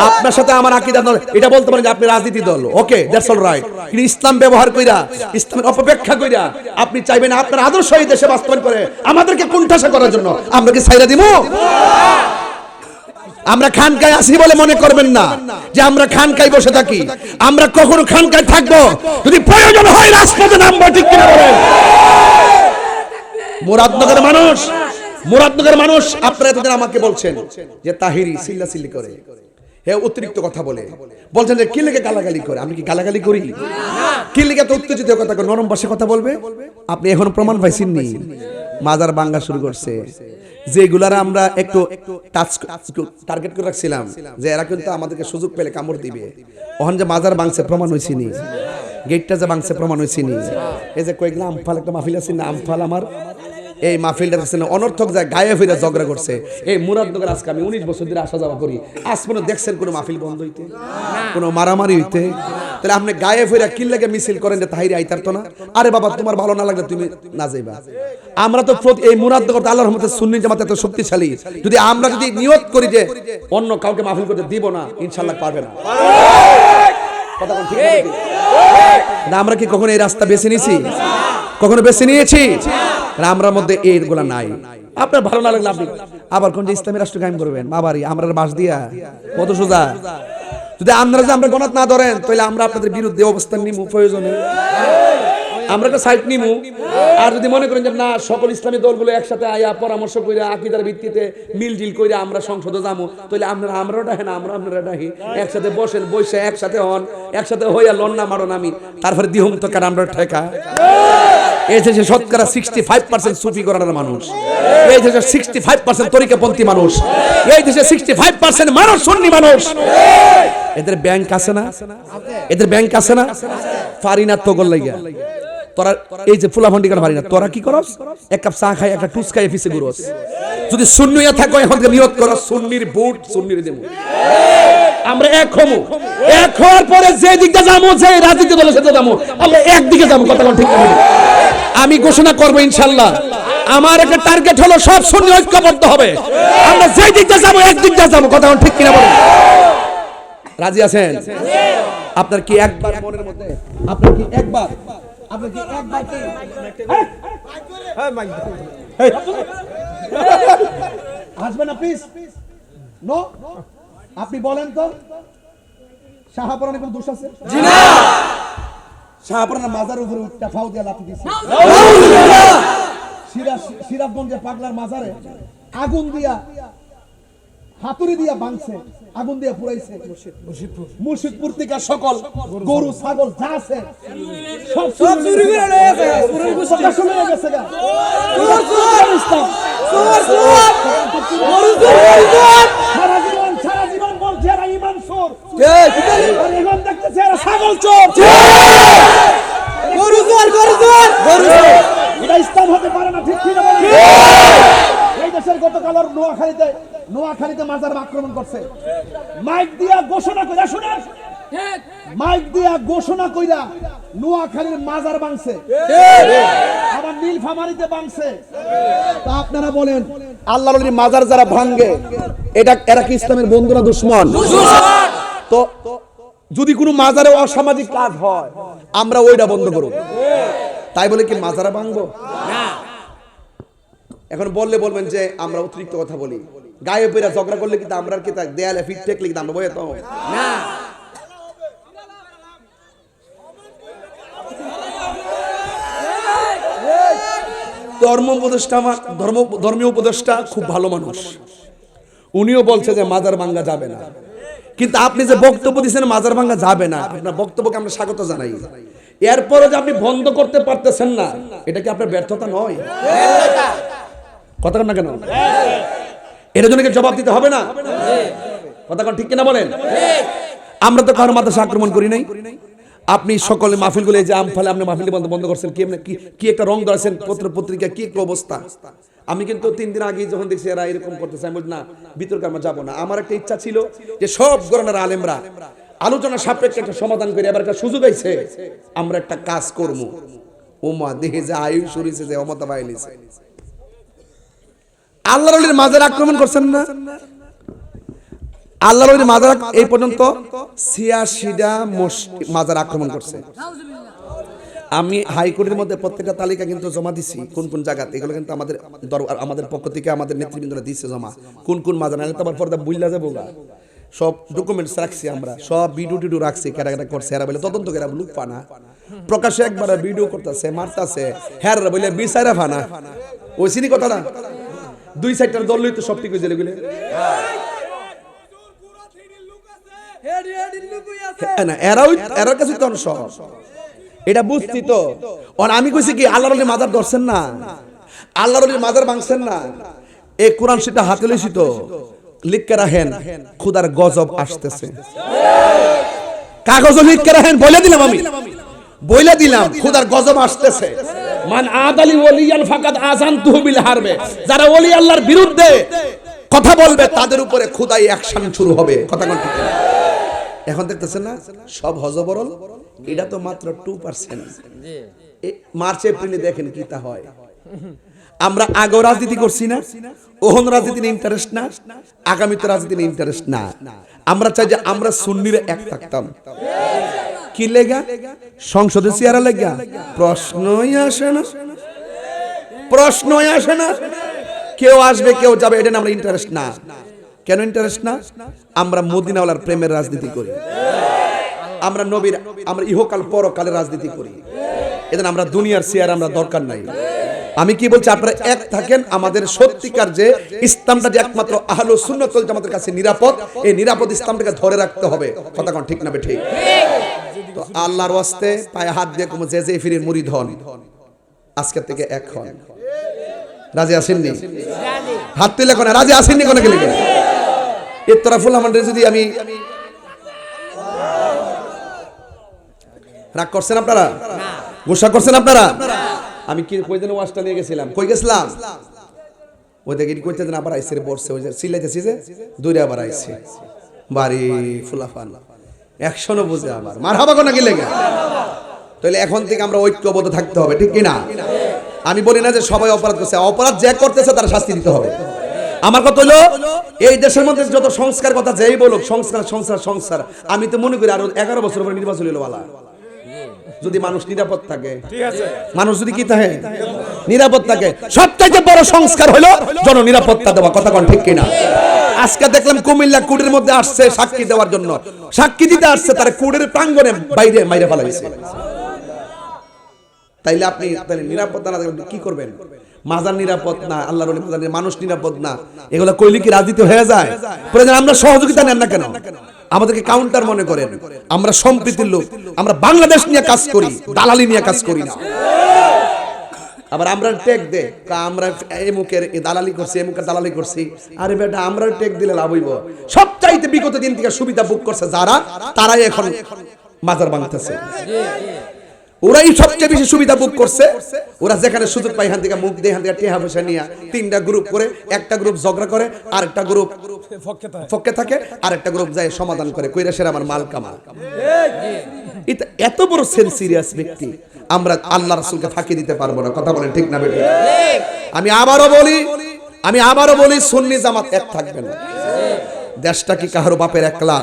আপনার সাথে আমার আকীদা দল, এটা বলতে পারেন যে আপনি রাজনীতি দল, ওকে দ্যাটস অল রাইট। কিন্তু ইসলাম ব্যবহার কইরা, ইসলামের অপব্যাখ্যা কইরা আপনি চাইবেন আপনার আদর্শ এই দেশে বাস্তবায়ন করে আমাদেরকে কোণঠাসা করার জন্য আমরা কি ছাইরা দিব? আমরা খানকায় আসি বলে মনে করবেন না যে আমরা খানকায় বসে থাকি। আমরা কখনো খানকায় থাকবো যদি প্রয়োজন হয় রাজপথে নামবো, ঠিক কিনা বলেন? মুরাদনগরের মানুষ আপনারা এতদিন আমাকে বলছেন যে তাহিরি চিল্লাচিল্লি করে, হ্যাঁ অতিরিক্ত কথা বলে, বলছেন যে কি লেগে গালাগালি করে। আমি কি গালাগালি করি? কি লেগে এত উত্তেজিত কথা, নরম ভাষায় কথা বলবে? আপনি এখন প্রমাণ পাইছেন নি? মাজার ভাঙা শুরু করছে, যেগুলার আমরা একটু টার্গেট করে রাখছিলাম যে এরা কিন্তু আমাদেরকে সুযোগ পেলে কামড় দিবে, ওখান যে মাজার ভাঙছে প্রমাণ হয়েছে নি, গেটটা যে ভাঙছে প্রমাণ হয়েছে নি। এই যে কয়েকগুলো আমফাল একটা মাহফিল আছে না, আমফাল আমার এই মাহফিলটা অনর্থক যায় গায়ে ফিরে ঝগড়া করছে। এই মুরাদনগর আজকে আমি 19 বছর ধরে আসা যাওয়া করি, আজ পর্যন্ত দেখছেন কোনো মাহফিল বন্ধ হইতে, কোনো মারামারি হইতে? তাহলে আপনি গায়ে ফিরে কি লাগে মিছিল করেন যে তাহিরি আইতারতো না? আরে বাবা তোমার ভালো না লাগলে তুমি না যাইবা। আমরা তো এই মুরাদনগর আল্লাহর রহমতে সুন্নি জামাত এত শক্তিশালী, যদি আমরা যদি নিয়ত করি যে অন্য কাউকে মাহফিল করতে দিব না, ইনশাআল্লাহ পারবে না। কথা কোন ঠিক না? আমরা কি কখনো এই রাস্তা বেছে নিয়েছি? কখনো বেছে নিয়েছি? আমরার মধ্যে এইগুলা নাই। আপনার ভালো না লাগলে আপনি আবার কোন যে ইসলামী রাষ্ট্র কায়েম করবেন, বাবারি আমরা বাস দিয়া কত সোজা। যদি আমরা গণাত না ধরেন তাহলে আমরা আপনাদের বিরুদ্ধে অবস্থান নিমু, প্রয়োজনে আমরা একটা সাইড নিমু। আর যদি মনে করেন যে না সকল ইসলামী দলগুলো একসাথে আয়া পরামর্শ করে আকীদার ভিত্তিতে মিলজিল করে আমরা সংসদে যাবো, তাহলে আমরাও ডাহেন, আপনারা ডাহি, একসাথে বসেন, বসে একসাথে হন, একসাথে হইয়া লন্না মারণ আমি, তারপরে দিহম তো কার আমরা ঠেকা। এই দেশে শতকরা 65% সুফি ঘরানার মানুষ, এই দেশে 65% তরিকাপন্থী মানুষ, এই দেশে 65% মানুষ সুন্নি মানুষ। এদের ব্যাংক আছে না? এদের ব্যাংক আছে না? ফারিনা তো গল লাগিয়া তোরা এই যে ফুলা ফন্ডি পারি না, তোরা কি করস? এক কাপ চা খাই, একটা টুস খাই, অফিসে ঘুরস। যদি সুন্নিয়া থাকো এখন থেকে নিয়ত করো সুন্নির ভোট সুন্নির দেব। আমরা এক হমু, এক হওয়ার পরে যে দিকটা যাবো, যে রাজনীতি দলের সাথে যাবো, আমরা একদিকে যাবো। কথা ঠিক না? আমি ঘোষণা করবো ইনশাআল্লাহ, আমার একটা টার্গেট হলো সব সুন্নি ঐক্যবদ্ধ হবে, আমরা যে দিকটা যাবো একদিকটা যাবো। কথা ঠিক কিনা বলেন? রাজি আছেন? আপনার কি একবার মনের মধ্যে, আপনার কি একবার, আপনার কি একবার কি আসবেন না প্লিজ? নো, আপনি বলেন তো শাহপুরানে কোনো দোষ আছে? জি না। শাহপুরানের মাজার উপরে উঠটা ফাউ দিয়া লাথি দিয়েছে। সিরাজগঞ্জের পাগলার মাজারে আগুন দিয়া হাতুড়ি দিয়া ভাঙছে, আগুন দিয়া পুরাইছে। মুর্শিদপুর থেকে সকল গরু ছাগল যা আছে সব চুরি করে নিয়েছে, প্রকাশ হয়ে গেছে। সারা জীবন বলছে এরা ইমান চোর, এখন দেখতেছে এরা ছাগল চোর, গরু চোর, গরু চোর, গরু চোর। এটা ইসলাম হতে পারে না, ঠিক কিনা বলেন? এই দেশের গতকাল নোয়াখালীতে মাজার আক্রমণ করছে, মাইক দিয়া ঘোষণা কইরা, শুনেন, মাইক দিয়া ঘোষণা কইরা নোয়াখালীর মাজার ভাঙছে, আবার নীলফামারীতে ভাঙছে। তা আপনারা বলেন আল্লাহর ওলির মাজার যারা ভাঙে এরা কি ইসলামের বন্ধু না দুশমন? তো যদি কোনো মাজারে অসামাজিক কাজ হয় আমরা ওইটা বন্ধ করব, তাই বলে কি মাজারা ভাঙবো না? এখন বললে বলবেন যে আমরা অতিরিক্ত কথা বলি, গায়ে পেরা ঝগড়া করলে কিন্তু আমরা কি দেয়ালে ফিট ঠেকলে কিন্তু আমরা বইয়ে তো না। ধর্মীয় উপদেষ্টা খুব ভালো মানুষ, উনিও বলছে যে মাজার ভাঙা যাবে না, কিন্তু আপনি যে বক্তব্য দিচ্ছেন মাজার ভাঙা যাবে না, আপনার বক্তব্যকে আমরা স্বাগত জানাই। এরপরে যে আপনি বন্ধ করতে পারতেছেন না, এটা কি আপনার ব্যর্থতা নয়? কথা না কেন? এর জন্য কি জবাব দিতে হবে না? কথা ঠিক কিনা বলেন? আমরা তো কারো মাদ্রাসা আক্রমণ করি নাই। আপনি সকলে মাহফিলগুলো যে আমফালে আপনি মাহফিল বন্ধ করছেন, কি একটা রং ধরেছেন পত্র পত্রিকা, কি একটা অবস্থা। আমি কিন্তু 3 দিন আগে যখন দেখছি এরা এরকম করতেছে, আমি বলি না বিতর্কে আমরা যাবো না। আমার একটা ইচ্ছা ছিল যে সব গণনার আলেমরা আলোচনা সাপেক্ষে একটা সমাধান করে এবার একটা সুযোগ আইছে, আমরা একটা কাজ করবো। ওমা দেখে যে আয়ু সরিছে, যে অমতা বাইলিছে, আল্লাহর ওলির মাজার আক্রমণ করছেন না? আল্লাহর ওলির মাজার এই পর্যন্ত 86টা মাজার আক্রমণ করছে। আমি হাইকোর্টের মধ্যে প্রত্যেকটা তালিকা কিন্তু জমা দিছি কোন কোন জায়গাতে, এগুলো কিন্তু আমাদের আমাদের পক্ষ থেকে আমাদের নেতৃবৃন্দরা দিচ্ছে জমা, কোন কোন মাজার, নাহলে তো আবার পর্দা বুইলা যাবো গা। সব ডকুমেন্টস রাখছি আমরা, সব ভিডিও টিডিও রাখছি, কেটা কেটা করছে এরা বলে তদন্ত করে লুক পানা প্রকাশ্যে একবার ভিডিও করতেছে মারতাছে, হ্যাঁ বলে বিচারা ফানা ওই সিনি কথাটা দুই সাইডটার দল লইতে সব ঠিক হয়ে গেলে না এরাও কাছে তো সব এটা বুঝছি তো। আমি কইছি কি আল্লাহর ওলি মাজার ধরছেন না, আল্লাহর ওলি মাজার ভাঙছেন না, এই কোরআন সেটা হাতে লইছি তো লিখকে রাখেন খুদার গজব আসতেছে, কাগজ লিখকে রাখেন, বলে দিলাম আমি, বলে দিলাম খুদার গজব আসতেছে। মান আদালি ওলিয়ান ফাকাদ আযানতুহু বিল হারবে, যারা ওলি আল্লাহর বিরুদ্ধে কথা বলবে তাদের উপরে খুদাই অ্যাকশন শুরু হবে। কথা কোন ঠিক? এখন দেখতেছেন না সব হজবরল, এটা তো মাত্র 2%। মার্চ এপ্রিলে দেখেন কি তা হয়। আমরা আগেও রাজনীতি করছি না, ওহন রাজনীতি ইন্টারেস্ট না, আগামীতে রাজনীতি ইন্টারেস্ট না। আমরা চাই যে আমরা সুন্নিরা এক থাকতাম। কি লেগা? সংসদে চেয়ারা লেগা? প্রশ্নই আসে না, প্রশ্নই আসে না। কেউ আসবে কেউ যাবে, এটা আমরা ইন্টারেস্ট না। কেন ইন্টারেস্ট না? আমরা মদিনাওয়ালার প্রেমের রাজনীতি করি, আমরা নবীর, আমরা ইহকাল পরকালের রাজনীতি করি। এজন্য আমরা দুনিয়ার চেয়ার আমরা দরকার নাই। আমি কি বলছি, আপনারা এক থাকেন। আমাদের সত্যিকার যে ইসলামটা যে একমাত্র আহলুস সুন্নাত ওয়াল জামাতের কাছে নিরাপদ, এই নিরাপদ ইসলামটাকে ধরে রাখতে হবে। কথা কোন ঠিক না বে ঠিক? তো আল্লাহর ওয়াস্তে পায়ে হাত দিয়ে কোন যে ফিরির মুরিদ হন, আজকে থেকে এক হন। রাজি আছেননি? হাত তুলে কোন রাজি আছেননি? কোন গেলে এর তরফুল আমাদের যদি আমি রাগ করছেন আপনারা, গোসা করছেন আপনারা। আমি কি কই যেন ওয়াজটা নিয়ে গেছিলাম, কই গেছিলাম ওই দেখি কইতে যেন আবার আইসে পড়ছে, ওই যে সিলাইতেছি যে দূরে আবার আইছে বাড়ি ফুলাফান একশনো বুঝে আবার মারহাবা কোন গেলে গা। তাহলে এখন থেকে আমরা ঐক্যবদ্ধ থাকতে হবে, ঠিক কিনা? আমি বলি না যে সবাই অপরাধ করছে, অপরাধ যে করতেছে তার শাস্তি দিতে হবে। আমার কথা হলো এই দেশের মধ্যে যত সংস্কার কথা যেই বলুক, সংস্কার সংস্কার সংস্কার, আমি তো মনে করি আরো 11 বছর পরে নির্বাচন হলো ভালো, যদি মানুষ নিরাপদ থাকে। মানুষ যদি কি থাকে নিরাপদ থাকে, সবথেকে বড় সংস্কার হলো জননিরাপত্তা দেওয়া। কথা কোন ঠিক কিনা? আজকে দেখলাম কুমিল্লা কুড়ের মধ্যে আসছে সাক্ষী দেওয়ার জন্য, সাক্ষী দিতে আসছে, তার কুড়ের প্রাঙ্গণে বাইরে মাইরে ফেলা হয়েছে। তাইলে আপনি তাহলে নিরাপত্তা না থাকলে কি করবেন? মাজার নিরাপদ না, আল্লাহর ওলি মাজার, মানুষ নিরাপদ না, এগুলো কইলে কি রাজনীতি হয়ে যায়? প্রয়োজন আমরা সহযোগিতা নেন না কেন? আমাদেরকে কাউন্টার মনে করেন। আমরা সম্প্রীতির লোক, আমরা বাংলাদেশ নিয়ে কাজ করি, দালালি নিয়ে কাজ করি না। আবার আমরা টেক দে আমরা এমুকের দালালি করছি, এমুকের দালালি করছি। আরে বেটা, আমরা টেক দিলে লাভ হইব? সবচাইতে বিগত দিন থেকে সুবিধা বুক করছে যারা, তারাই এখন মাজার ভাঙতেছে। ওরাই সবচেয়ে বেশি সুবিধা বুক করছে। ওরা যেখানে সুযোগ পায় এখান থেকে মুখ দিয়ে, এখান থেকে টেহা পয়সা নিয়ে 3টা গ্রুপ করে, একটা গ্রুপ ঝগড়া করে, আরেকটা গ্রুপ ফক্কে থাকে, আরেকটা গ্রুপ যায় সমাধান করে, কইরা সেরা আমার মাল কামাল। এটা এত বড় সিরিয়াস ব্যক্তি, আমরা আল্লাহ রাসূলকে ফাঁকি দিতে পারবো না। কথা বলেন ঠিক না বেটি? আমি আবারও বলি সুন্নি জামাত এক থাকবে না। দেশটা কি কারো বাপের একলা?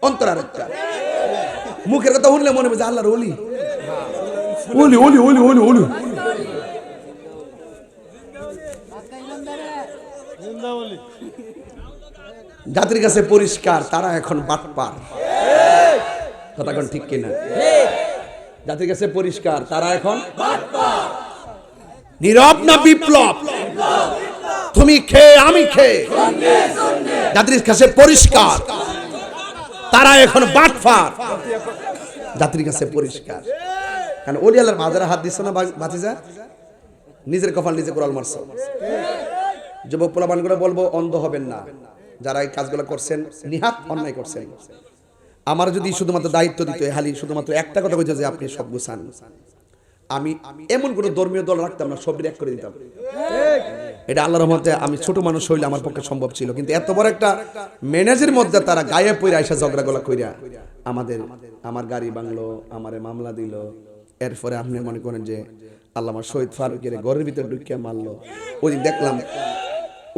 অন্তর আরেকটা। মুখের কথা শুনলে মনে হবে আল্লাহর ওলি, ওলি ওলি ওলি ওলি ওলি। জাতির কাছে পরিষ্কার, তারা এখন বাটপার। কথা কোন ঠিক কিনা? জাতির কাছে পরিষ্কার, তারা এখন বাটপার। নীরব না বিপ্লব? তুমি খেয়ে আমি খেয়ে, জাতির কাছে পরিষ্কার, তারা এখন বাটপার। জাতির কাছে পরিষ্কার। কারণ ওলি আল্লাহর মাজারে হাত দিচ্ছ না ভাতিজা, নিজের কপাল নিজে কোরাল মারছ। যুবক পোলাপানগুলো বলবো, অন্ধ হবেন না। যারা এই কাজগুলো করছেন নিহাত অন্যায় করছেন। আমার যদি শুধুমাত্র দায়িত্ব দিত, হালি শুধুমাত্র একটা কথা কইতো যে আপনি সব গুছান, আমি এমন কোন ধর্মীয় দল রাখতাম না, সব এক করে দিতাম। এটা আল্লাহর রহমতে আমি ছোট মানুষ হইলে আমার পক্ষে সম্ভব ছিল, কিন্তু এত বড় একটা ম্যানেজের মধ্যে তারা গায়ে পইরা আইসা ঝগড়া গলা কইরা আমার গাড়ি ভাঙলো, আমারে মামলা দিল। এরপরে আপনি মনে করেন যে আল্লামা শহীদ ফারুকের ঘরের ভিতর ঢুকিয়ে মারলো।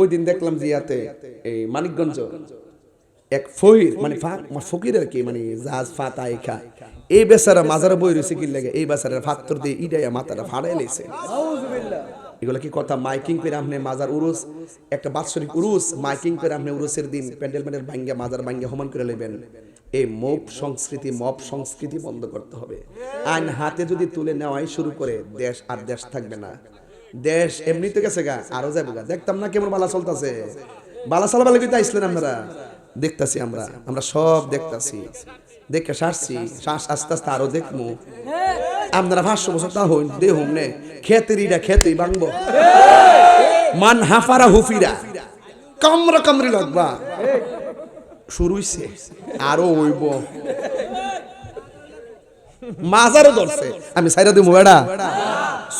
ওই দিন দেখলাম জিয়াতে এই মানিকগঞ্জ এক ফকির মানে ফকির আর কি, মানে জাহাজ ফাতাই খা, এই বেচারা মাজারে বই রয়েছে কি লাগে, এই বেচারা ফাত্তর দিয়ে ইডাইয়া মাথাটা ফাড়াই লেছে। এগুলো কি কথা? মাইকিং করে আপনি মাজার উরুস, একটা বাৎসরিক উরুস মাইকিং করে আপনি উরুসের দিন প্যান্ডেল প্যান্ডেল ভাঙ্গা মাজার ভাঙ্গা হমান করে নেবেন। এই মব সংস্কৃতি বন্ধ করতে হবে। আইন হাতে যদি তুলে নেওয়াই শুরু করে দেশ আর দেশ থাকবে না। দেশ এমনিতে গেছে গা, আরো যাবো গা। দেখতাম না কেমন বালা চলতেছে, বালা চালা বালা কিন্তু আইসলেন আপনারা, দেখতাছি আমরা সব দেখতাছি, দেখে সারছি, আস্তে আস্তে আরো দেখবো। আপনারা 500 বছর তা হইন দেহুম নে, খেতেরিটা খেতেই ভাঙবো, মান হাফারা হুফিরা কামরা কামরি লাগবা শুরু হইছে, আরো হইব। মাজারও ধরছে, আমি সাইরা দিমু বেড়া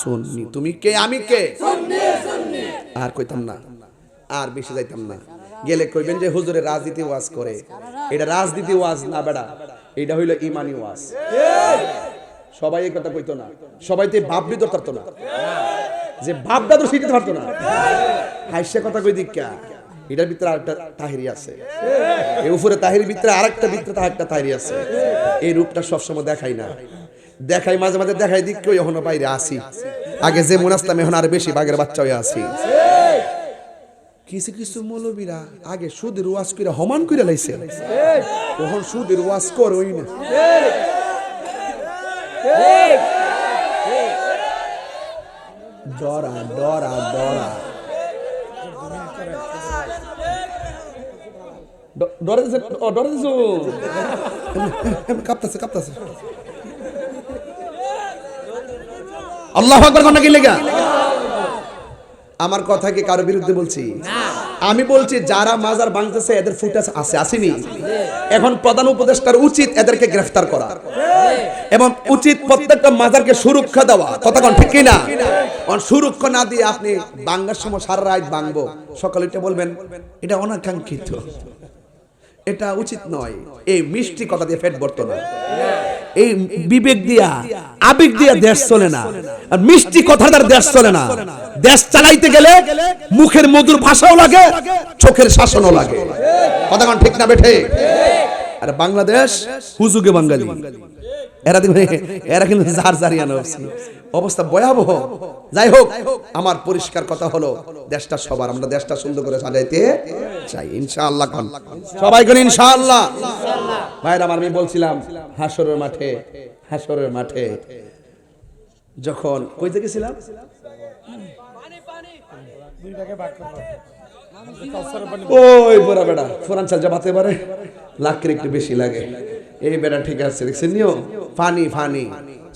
সুন্নি, তুমি কে আমি কে, আর কইতাম না, আর বেশি যাইতাম না। গেলে কইবেন যে হুজুরে রাজনীতি ওয়াজ করে, এটা রাজনীতি ওয়াজ না বেড়া, এটা হইল ইমানি ওয়াজ। সবাই এই কথা কইতো না, সবাই তো ভাববি তো পারতো না, যে ভাবটা তো শিখতে পারতো না। হাইসা কথা কই দিকা, এটার ভিতরে আরেকটা তাহিরি আছে, এই উপরে তাহিরির ভিতরে আরেকটা ভিতরে আরেকটা তাহিরি আছে। এই রূপটা সবসময় দেখাই না, দেখাই মাঝে মাঝে দেখাই দিক কই এখনো বাইরে আসি, আগে যে মনে আসতাম এখন আর বেশি বাঘের বাচ্চা হয়ে আসি। কিছু কিছু মৌলবীরা আগে সুদের ওয়াজ করে হমান করে লাইছে, তখন সুদের ওয়াজ করই না। ডরা ডরা ডরা কাঁপতাছে কাঁপতাছে। আল্লাহু আকবার কোন কি লেগা? আমার কথা কি কারো বিরুদ্ধে বলছি? আমি বলছি যারা মাজার ভাঙতেছে এদের ফুটেজ আছে, আসেনি? এখন প্রধান উপদেষ্টার উচিত এদেরকে গ্রেফতার করা এবং উচিত প্রত্যেকটা মাজারকে সুরক্ষা দেওয়া। কথা কোন ঠিক কিনা? সুরক্ষা না দিয়ে আপনি ভাঙার সময় সারা রাত ভাঙবো, সকালে উঠে বলবেন এটা অনাকাঙ্ক্ষিত, এটা উচিত নয়। এই মিষ্টি কথা দিয়ে পেট ভরতো না, এই বিবেক দিয়া আবেগ দিয়া দেশ চলে না, আর মিষ্টি কথা দ্বারা দেশ চলে না। দেশ চালাইতে গেলে মুখের মধুর ভাষাও লাগে, চোখের শাসনও লাগে। কথা কোন ঠিক না বেঠে? আর বাংলাদেশ হুজুগে বাঙালি, এরা কিন্তু জার জারিয়ানো অবস্থা ভয়াবহ। যাই হোক, আমার পরিষ্কার কথা হলো দেশটা সবার, আমরা দেশটা সুন্দর করে সাজাইতে চাই ইনশাআল্লাহ। কোন সবাই কোন ইনশাআল্লাহ? ভাইরা আমার, আমি বলছিলাম হাসরের মাঠে যখন কইতে গেছিলাম, ওই বড় বেটা ফোরান চাল যাবাতে পারে, লাখের একটু বেশি লাগে। এই বেটা ঠিক আছে, দেখছেন নিও ফানি ফানি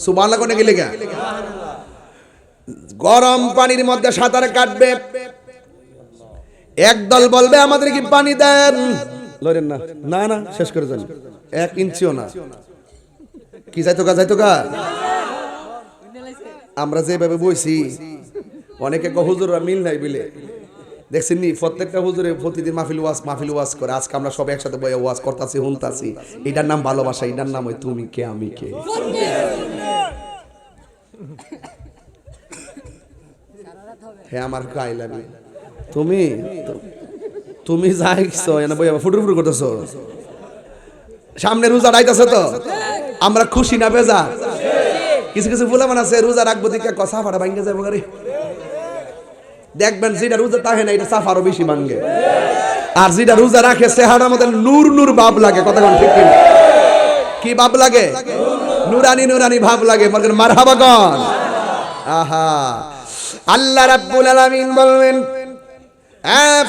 সুবহানাল্লাহ কোনে গেলে গা, গরম পানির মধ্যে সাঁতার কাটবে, একদল বলবে আমাদের কি পানি দেন, লরেন না, না না শেষ করে দেন, 1 ইঞ্চিও না। কি যাইতো গা আমরা যেভাবে বইছি, অনেকে হুজুররা মিল নাই বিলে, দেখছেন নি প্রত্যেকটা হুজুরে প্রতিদিন মাহফিল ওয়াজ করে। আজকে আমরা সব একসাথে বইয়া ওয়াজ করতাছি, শুনতাছি। এটার নাম ভালোবাসা, এটার নাম ওই তুমি কে আমি কে। হ্যাঁ আমার গাইলামি, তুমি যাইছো এনে বইয়া ফুটুর ফুটুর করতেছো। সামনে রোজা আইতাছে তো, আমরা খুশি না বেজা? কিছু কিছু ফুলামান আছে রোজা রাখবো দিকে কথা ফাটা ভাঙ্গে যাবো গাড়ি, দেখবেন যেটা রোজা থাকে না এটা সাফারও বেশি ভাঙ্গে, আর যেটা রোজা রাখে চেহারার মধ্যে নূর নূর ভাব লাগে। কথা কোন ঠিক কিনা? কি ভাব লাগে? নুরানি নুরানি ভাব লাগে। বলেন মারহাবা কোন? আহা, আল্লাহ রাব্বুল আলামিন বলবেন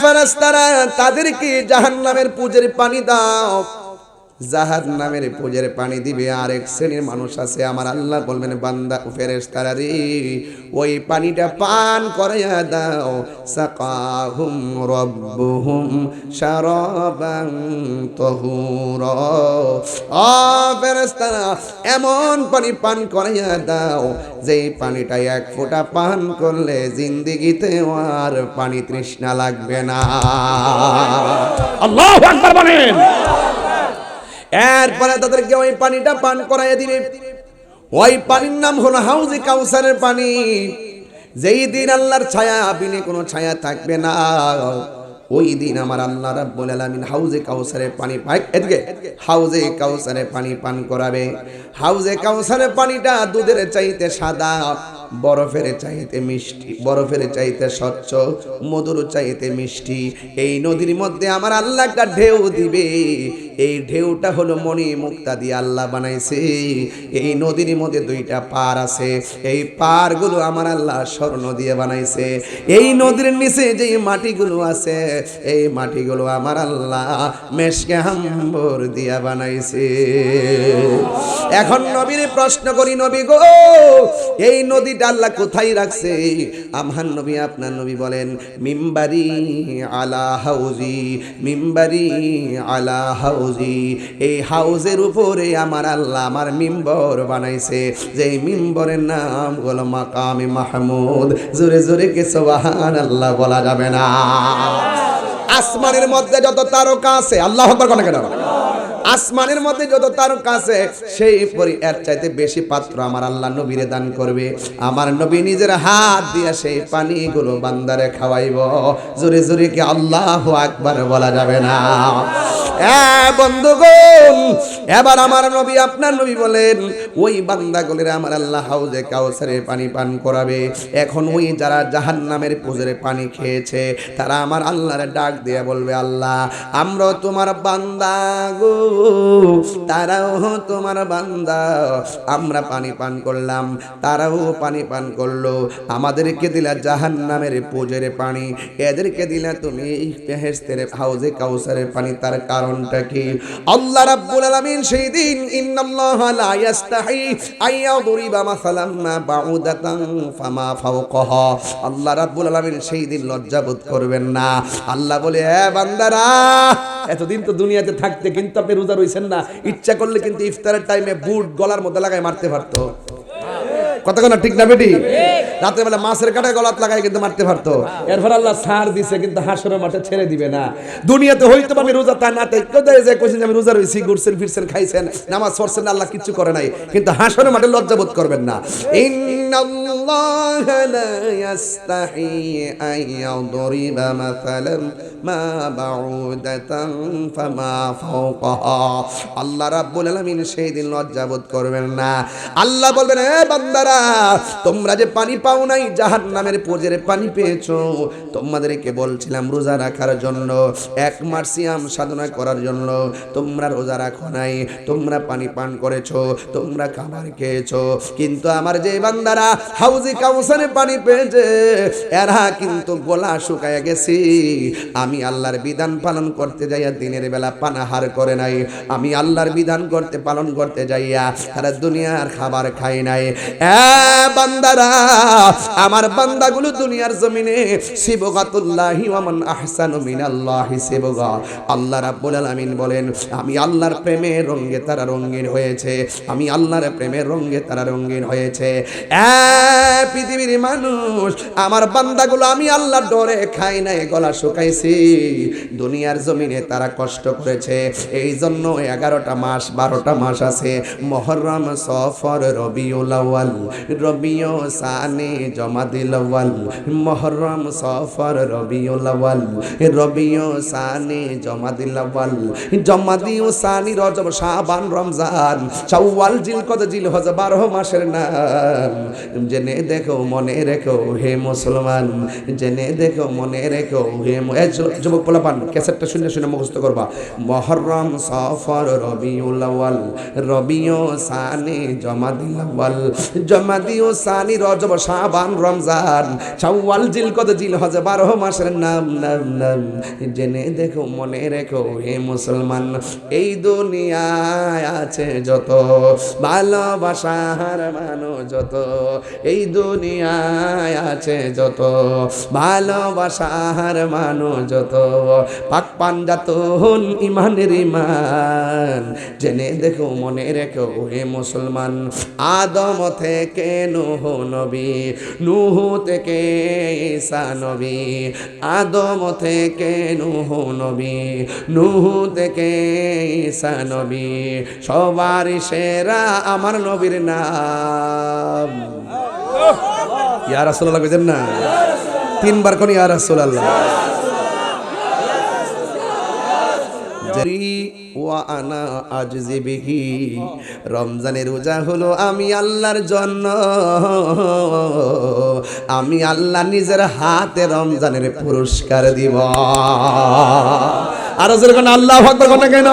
ফেরেশতারা তাদেরকে জাহান্নামের পুজের পানি দাও, জাহান্নামের পুজের পানি দিবে। আরেক শ্রেণীর মানুষ আছে, আমার আল্লাহ বলবেন বান্দা ফেরেশতারা রে ওই পানিটা পান করাইয়া দাও, সাকাহুম রাব্বুহুম শারাবান তাহুরা। ও ফেরেশতারা এমন পানি পান করাইয়া দাও যেই পানিটা 1 ফোঁটা পান করলে জিন্দেগিতে আর পানি তৃষ্ণা লাগবে না। আল্লাহু আকবার বলেন। এরপরে তাদেরকে ওই পানিটা পান করাইয়া দিবে। ওই পানির নাম হলো হাউজে কাউসারের পানি। যেই দিন আল্লাহর ছায়া বিনে কোনো ছায়া থাকবে না, ওই দিন আমার আল্লাহ রাব্বুল আলামিন হাউজে কাউসারের পানি পাক এদিকে হাউজে কাউসারের পানি পান করাবে। হাউজে কাউসারের পানিটা দুধের চাইতে সাদা, বরফের চাইতে মিষ্টি, বরফের চাইতে স্বচ্ছ, মধুর চাইতে মিষ্টি। এই নদীর মধ্যে আমার আল্লাহ একটা ঢেউ দিবে। এই ঢেউটা হলো মণি মুক্তা দিয়ে আল্লাহ বানাইছে। এই নদীর মধ্যে দুইটা পার আছে, এই পারগুলো আমার আল্লাহ স্বর্ণ দিয়ে বানাইছে। এই নদীর নিচে যে মাটিগুলো আছে, এই মাটিগুলো আমার আল্লাহ মেশকে হাম্বর দিয়া বানাইছে। এখন নবীর প্রশ্ন করি, নবী গো এই নদীটা আল্লাহ কোথায় রাখছে? আমার নবী আপনার নবী বলেন মিম্বারি আলা হাউজি, মিম্বারি আলা হাউজি। এই হাউজের উপরে আমার আল্লাহ আমার মিম্বর বানাইছে, যে মিম্বরের নাম হলো মাকামে মাহমুদ। জোরে জোরে কে সুবহানাল্লাহ বলা যাবে না? আসমানের মধ্যে যত তারকা আছে, আল্লাহু আকবার কোন কেন, আসমানের মধ্যে যত তারকা আছে সেই পরি এর চাইতে বেশি পাত্র আমার আল্লাহ নবীরে দান করবে। আমার নবী নিজের হাত দিয়ে সেই পানিগুলো বান্দারে খাওয়াইব। জোরে জোরে কি আল্লাহু আকবার বলা যাবে না? বন্ধুগণ, এবার আমার নবী আপনার নবী বলেন ওই বান্দাগুলোর আমার আল্লাহ হাউজে কাউসারের পানি পান করাবে। এখন ওই যারা জাহান্নামের পুজোরে পানি খেয়েছে তারা আমার আল্লাহর ডাক দিয়ে বলবে, আল্লাহ আমরা তোমার বান্দা গো, তারাও তোমার বান্দা, আমরা পানি পান করলাম, তারাও পানি পান করলো, আমাদেরকে দিলা জাহান্নামের পুজোর পানি, এদেরকে দিলা তুমি বেহেশতের হাউজে কাউসারের পানি। তার কারণটা কি? আল্লাহ রাব্বুল আলামিন সেই দিন ইন্নাল্লাহা লা ইয়াস্তাহি আইয়াদরিবা মাসালাম মা বাউদাতান ফামা ফাওকাহা, আল্লাহ রাব্বুল আলামিন সেই দিন লজ্জাবোধ করবেন না। আল্লাহ বলে, এ বান্দারা এতদিন তো দুনিয়াতে থাকতে কিন্তু আপনি রোজা রইছেন না, ইচ্ছা করলে কিন্তু ইফতারের টাইমে বুট গলার মধ্যে লাগায় মারতে পারতো। কথা কোন ঠিক না বেটি? রাতের বেলা মাছের কাঁটায় গলাত লাগায় কিন্তু মারতে পারতো। এরপর আল্লাহ ছাড় দিছে, কিন্তু হাসরের মাঠে ছেড়ে দিবে না। দুনিয়াতে হইতো আমি রোজা তা না তাই কোথায় যে কইছেন আমি রোজা রইছি, ঘুরছেন ফিরছেন, খাইছেন, নামাজ পড়ছেন, আল্লাহ কিচ্ছু করে নাই, কিন্তু হাসরের মাঠে লজ্জাবোধ করবেন না। ইন্নাল্লাহা লা ইয়াস্তাহি আইয়াদরিবা মাসালাম মা বাউদাতান ফামা ফাওকাহা, আল্লাহ রাব্বুল আলামিন সেই দিন লজ্জাবোধ করবেন না। আল্লাহ বলবেন, এ বান্দারা তোমরা যে পানি পাও নাই, জাহান্নামের পুজোর পানি পেয়েছো, তোমাদেরকে বলছিলাম রোজা রাখার জন্য, এক মাস সিয়াম সাধনা করার জন্য, তোমরা রোজা রাখো নাই, তোমরা পানি পান করেছো, তোমরা খাবার খেয়েছো, কিন্তু আমার যে বান্দারা হাউজে কাউসারে পানি পেয়েছে এরা কিন্তু গলা শুকায় গেছে। আমি আল্লাহর বিধান পালন করতে যাইয়া দিনের বেলা পানাহার করে নাই, আমি আল্লাহর বিধান করতে পালন করতে যাইয়া তারা দুনিয়ার খাবার খায় নাই। বান্দারা আমার বান্দাগুলো দুনিয়ার জমিনে সিবগাতুল্লাহি ওয়া মান আহসানু মিনাল্লাহি সিবগা, আল্লাহ রাব্বুল আলামিন বলেন আমি আল্লাহর প্রেমের রঙে তারা রঙিন হয়েছে, আমি আল্লাহর প্রেমের রঙে তারা রঙিন হয়েছে। পৃথিবীর মানুষ আমার বান্দাগুলো আমি আল্লাহর ডরে খাই নাই, গলা শুকাইছি, দুনিয়ার জমিনে তারা কষ্ট করেছে। এই জন্য 11টা মাস 12টা মাস আছে, মুহররম সফর রবিউল আউয়াল রবিউ সানি জমাদিল আউয়াল, মুহররম সফর রবিউল আউয়াল রবিউ সানি জমাদিল আউয়াল, জমাদিউ সানি রজব শাবান রমজান শাওয়াল জিলকদ জিলহজ 12 মাসের নাম। জেনে দেখো মনে রেখো হে মুসলমান, জেনে দেখো মনে রেখো হে যুবক পোলাপান, ক্যাসেটটা শুনে শুনে মুখস্থ করবা। মুহররম সফর রবিউল আউয়াল রবিউ সানি জমাদিল আউয়াল জমাদিউ সানি রজব শাবান রমজান শাওয়াল জিলকদ জিলহজ 12 মাসের নাম নাম নাম। জেনে দেখো মনে রেখো হে মুসলমান, এই দুনিয়ায় আছে যত ভালোবাসার মানুষ, যত এই দুনিয়ায় আছে যত ভালোবাসার মানুষ, যত পাক পাঞ্জাতন ইমানের ইমান। জেনে দেখো মনে রেখো হে মুসলমান, আদম থেকে নূহ নবী, নূহ থেকে ঈসা নবী, আদম থেকে নূহ নবী, নূহ থেকে ঈসা নবী, সবার সেরা আমার নবীর নাম। ইয়া রাসূলুল্লাহ কইছেন না? 3 বার কোন ইয়া রাসূলুল্লাহ। ওয়া আনা আজজি বিহি, রমজানের রোজা হলো আমি আল্লাহর জন্য, আমি আল্লাহ নিজের হাতে রমজানের পুরস্কার দিব। আর যেরকম আল্লাহু আকবার কেন